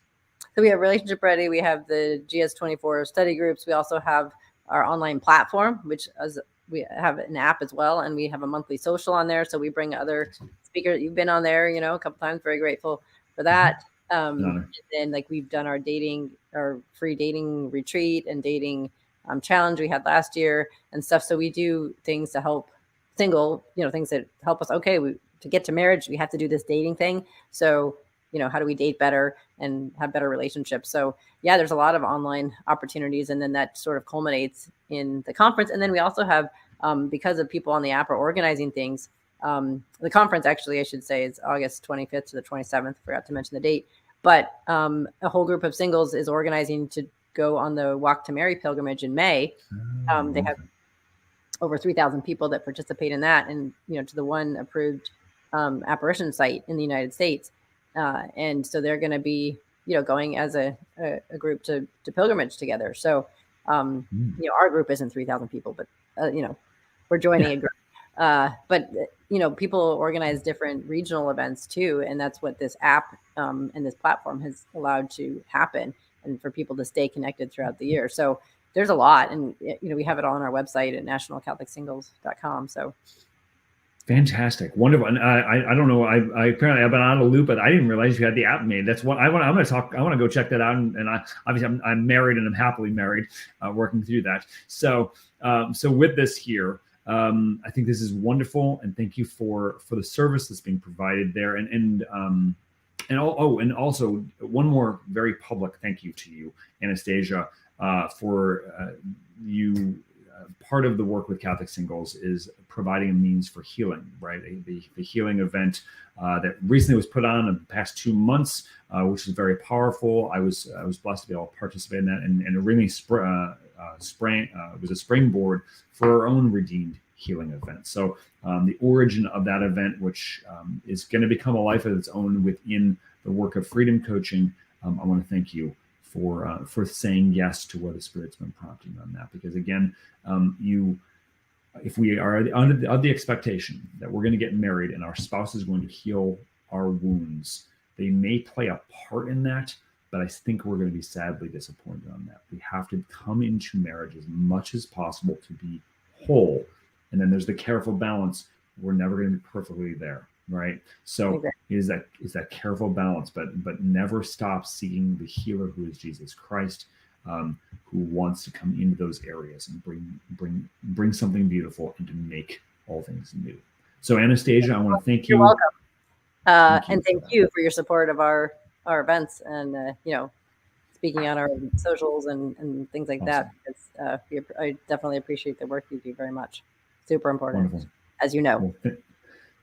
So we have Relationship Ready. We have the GS24 study groups. We also have our online platform, which is, we have an app as well, and we have a monthly social on there. So we bring other speakers. You've been on there, a couple times. Very grateful for that. And then like we've done our free dating retreat and dating challenge we had last year and stuff. So we do things to help things that help us. Okay, to get to marriage, we have to do this dating thing. So how do we date better and have better relationships? So yeah, there's a lot of online opportunities, and then that sort of culminates in the conference. And then we also have, because of people on the app are organizing things, the conference actually, I should say, is August 25th to the 27th. Forgot to mention the date, but a whole group of singles is organizing to go on the Walk to Mary pilgrimage in May. They have over 3,000 people that participate in that, and to the one approved apparition site in the United States. And so they're going to be, going as a group to pilgrimage together. So, our group isn't 3,000 people, but, we're joining a group. But, people organize different regional events too. And that's what this app and this platform has allowed to happen, and for people to stay connected throughout the year. So there's a lot. And, we have it all on our website at nationalcatholicsingles.com. So. Fantastic, wonderful, and I don't know. I apparently I've been on a loop, but I didn't realize you had the app made. That's what I want. I'm going to talk. I want to go check that out. And obviously I'm married, and I'm happily married, working through that. So with this here, I think this is wonderful, and thank you for the service that's being provided there. And also one more very public thank you to you, Anastasia, for you. Part of the work with Catholic Singles is providing a means for healing, right? The healing event that recently was put on in the past 2 months, which is very powerful. I was blessed to be able to participate in that, and it really was a springboard for our own redeemed healing event. So the origin of that event, which is going to become a life of its own within the work of Freedom Coaching, I want to thank you for saying yes to what the Spirit's been prompting on that. Because again, if we are under the expectation that we're going to get married and our spouse is going to heal our wounds, they may play a part in that, but I think we're going to be sadly disappointed on that. We have to come into marriage as much as possible to be whole. And then there's the careful balance. We're never going to be perfectly there. Right. So is that careful balance, but never stop seeking the healer who is Jesus Christ, who wants to come into those areas and bring something beautiful and to make all things new. So Anastasia, I want to thank you. You're welcome. Thank you for your support of our events and, speaking on our socials and things like that. Because I definitely appreciate the work you do very much. Super important, wonderful. As you know. Well,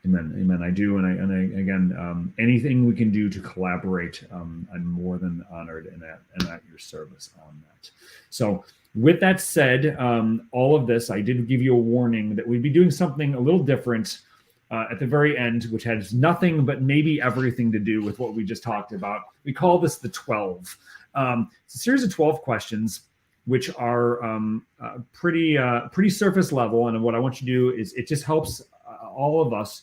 Amen. I do, and I again, anything we can do to collaborate, I'm more than honored and at your service on that. So, with that said, all of this, I did give you a warning that we'd be doing something a little different at the very end, which has nothing but maybe everything to do with what we just talked about. We call this the 12. It's a series of 12 questions, which are pretty surface level, and what I want you to do is it just helps all of us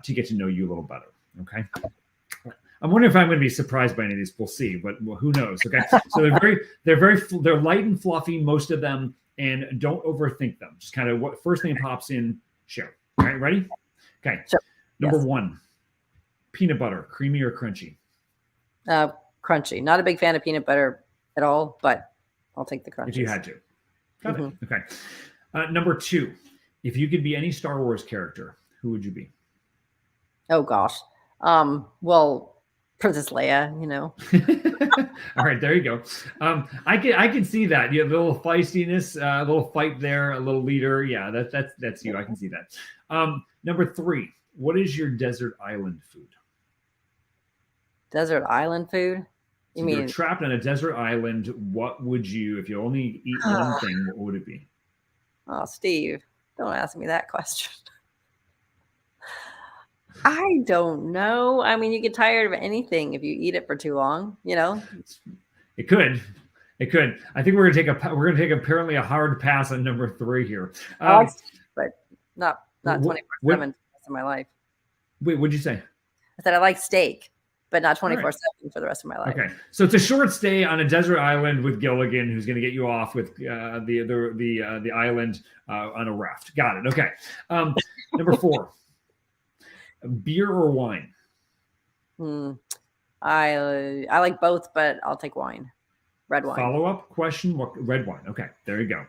to get to know you a little better. Okay. I'm wondering if I'm going to be surprised by any of these. We'll see, but who knows? Okay. So they're light and fluffy, most of them, and don't overthink them. Just kind of what first thing pops in, share. All right, ready? Okay. Sure. Number 1, peanut butter, creamy or crunchy? Crunchy. Not a big fan of peanut butter at all, but I'll take the crunches. If you had to. Got it. Okay. Number 2, if you could be any Star Wars character, who would you be? Oh gosh. Well, Princess Leia, All right, there you go. I can see that. You have a little feistiness, a little fight there, a little leader. Yeah, that's you. I can see that. Number 3, what is your desert island food? Desert island food? You mean you're trapped on a desert island? What would you, if you only eat one thing, what would it be? Oh, Steve, don't ask me that question. I don't know. I mean, you get tired of anything if you eat it for too long, It could. I think we're gonna take apparently a hard pass on number 3 here. But not 24/7 for the rest of my life. Wait, what'd you say? I said I like steak, but not 24/7 for the rest of my life. Okay, so it's a short stay on a desert island with Gilligan, who's going to get you off with the island on a raft. Got it. Okay. Number 4, beer or wine? I like both, but I'll take wine. Red wine. Follow-up question: what red wine? Okay, there you go.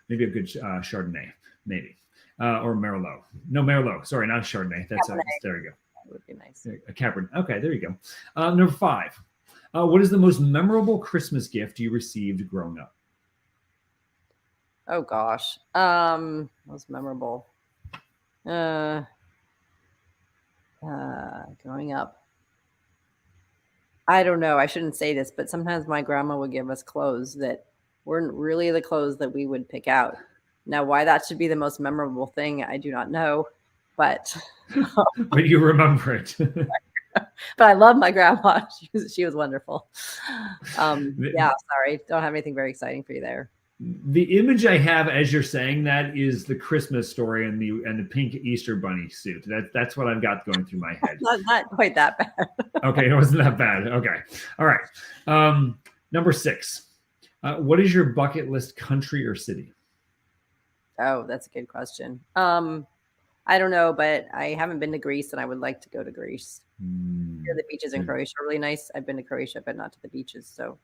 Maybe a good Chardonnay, maybe, or Merlot. No, Merlot. Sorry, not Chardonnay. That's there you go. That would be nice. A Cabernet. Okay, there you go. Number 5. What is the most memorable Christmas gift you received growing up? Oh gosh, most memorable. Growing up, I don't know. I shouldn't say this, but sometimes my grandma would give us clothes that weren't really the clothes that we would pick out. Now, why that should be the most memorable thing, I do not know, but but you remember it. But I love my grandma. She was wonderful. Yeah, sorry, don't have anything very exciting for you there. The image I have as you're saying that is the Christmas Story and the pink Easter bunny suit. That's what I've got going through my head. Not quite that bad. Okay, it wasn't that bad. Okay, all right. Number 6. What is your bucket list country or city? Oh, that's a good question. I don't know, but I haven't been to Greece, and I would like to go to Greece. The beaches in Croatia are really nice. I've been to Croatia, but not to the beaches. So,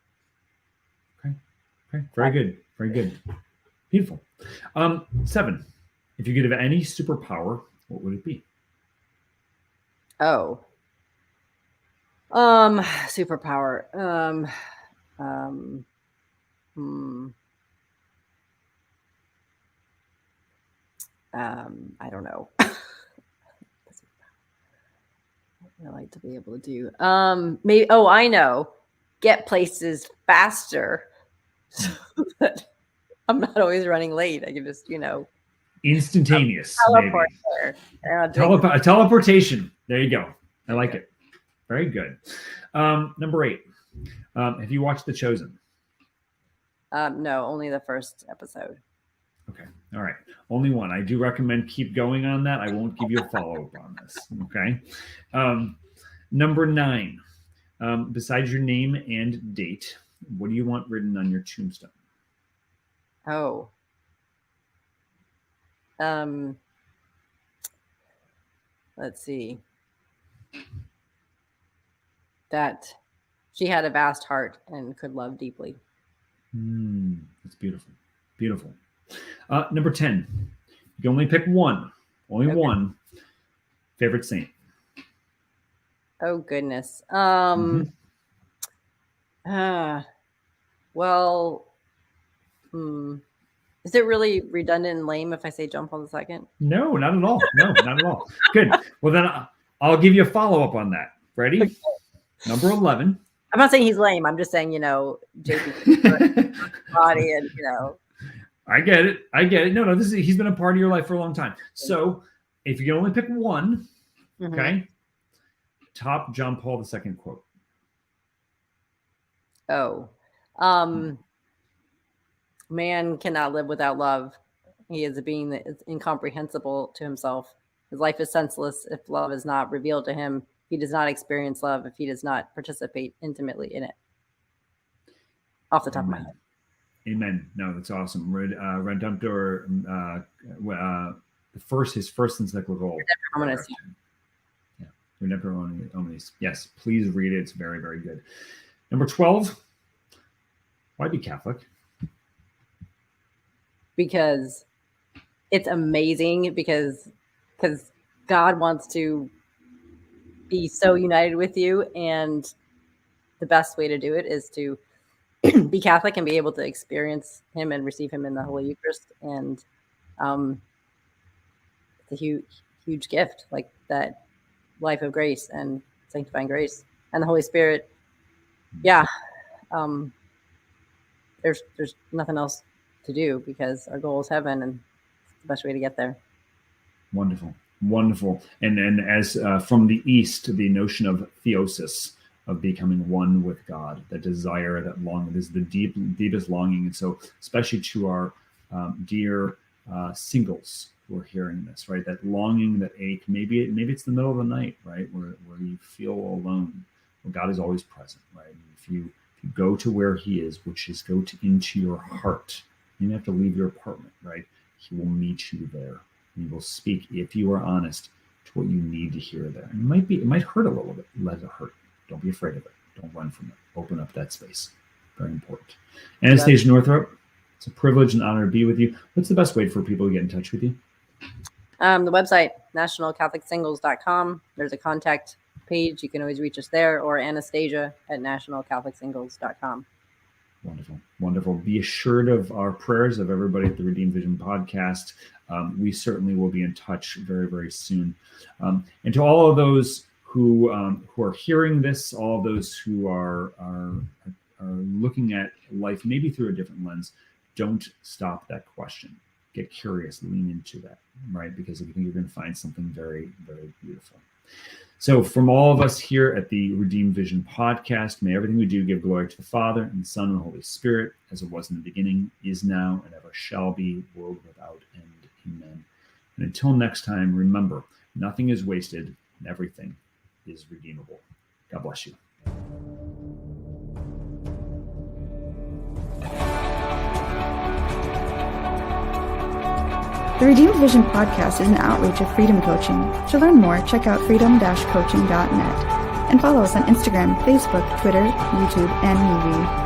okay, very good, very good, beautiful. 7. If you could have any superpower, what would it be? Oh, superpower. I don't know. I like to be able to do maybe I know, get places faster so that I'm not always running late. I can just instantaneous teleport there. Teleportation. There you go. I like it. Very good. Number 8. Have you watched The Chosen? No, only the first episode. Okay. All right. Only one. I do recommend keep going on that. I won't give you a follow-up on this. Okay. Number 9. Besides your name and date, what do you want written on your tombstone? Oh. Let's see. That she had a vast heart and could love deeply. That's beautiful. Beautiful. Number 10. You can only pick one. Only one. Favorite saint. Oh goodness. Well, is it really redundant and lame if I say John Paul II? No, not at all. No, not at all. Good. Well, then I'll give you a follow-up on that. Ready? Okay. Number 11. I'm not saying he's lame. I'm just saying, JP body and, I get it. No, he's been a part of your life for a long time. So if you can only pick one, okay, top John Paul II quote. Oh, man cannot live without love. He is a being that is incomprehensible to himself. His life is senseless if love is not revealed to him. He does not experience love if he does not participate intimately in it. Off the top of my head. Amen. No, that's awesome. Redemptor, his first encyclical. Redemptor Yeah, Redemptor Omnis. Yes, please read it. It's very, very good. Number 12. Why be Catholic? Because it's amazing. Because God wants to be so united with you, and the best way to do it is to be Catholic and be able to experience Him and receive Him in the Holy Eucharist. And it's a huge, huge gift, like that life of grace and sanctifying grace and the Holy Spirit. Yeah. There's nothing else to do because our goal is heaven, and it's the best way to get there. Wonderful. And as from the East, the notion of theosis, of becoming one with God, that desire, that longing, this is the deepest longing. And so, especially to our dear singles who are hearing this, right? That longing, that ache. Maybe it's the middle of the night, right, where you feel alone. Well, God is always present, right? If you go to where He is, which is into your heart. You don't have to leave your apartment, right? He will meet you there. And He will speak, if you are honest, to what you need to hear there. And it might hurt a little bit. Let it hurt. Don't be afraid of it. Don't run from it. Open up that space. Very important. Anastasia Northrop, it's a privilege and honor to be with you. What's the best way for people to get in touch with you? The website, nationalcatholicsingles.com. There's a contact page. You can always reach us there, or Anastasia at nationalcatholicsingles.com. Wonderful. Be assured of our prayers of everybody at the Redeemed Vision podcast. We certainly will be in touch very, very soon. And to all of those who are hearing this, all those who are looking at life maybe through a different lens, don't stop that question. Get curious, lean into that, right? Because I think you're going to find something very, very beautiful. So from all of us here at the Redeemed Vision podcast, may everything we do give glory to the Father and the Son and the Holy Spirit, as it was in the beginning, is now, and ever shall be, world without end. Amen. And until next time, remember, nothing is wasted and everything is redeemable. God bless you. The Redeemed Vision podcast is an outreach of Freedom Coaching. To learn more, check out freedom-coaching.net and follow us on Instagram, Facebook, Twitter, YouTube, and MeWe.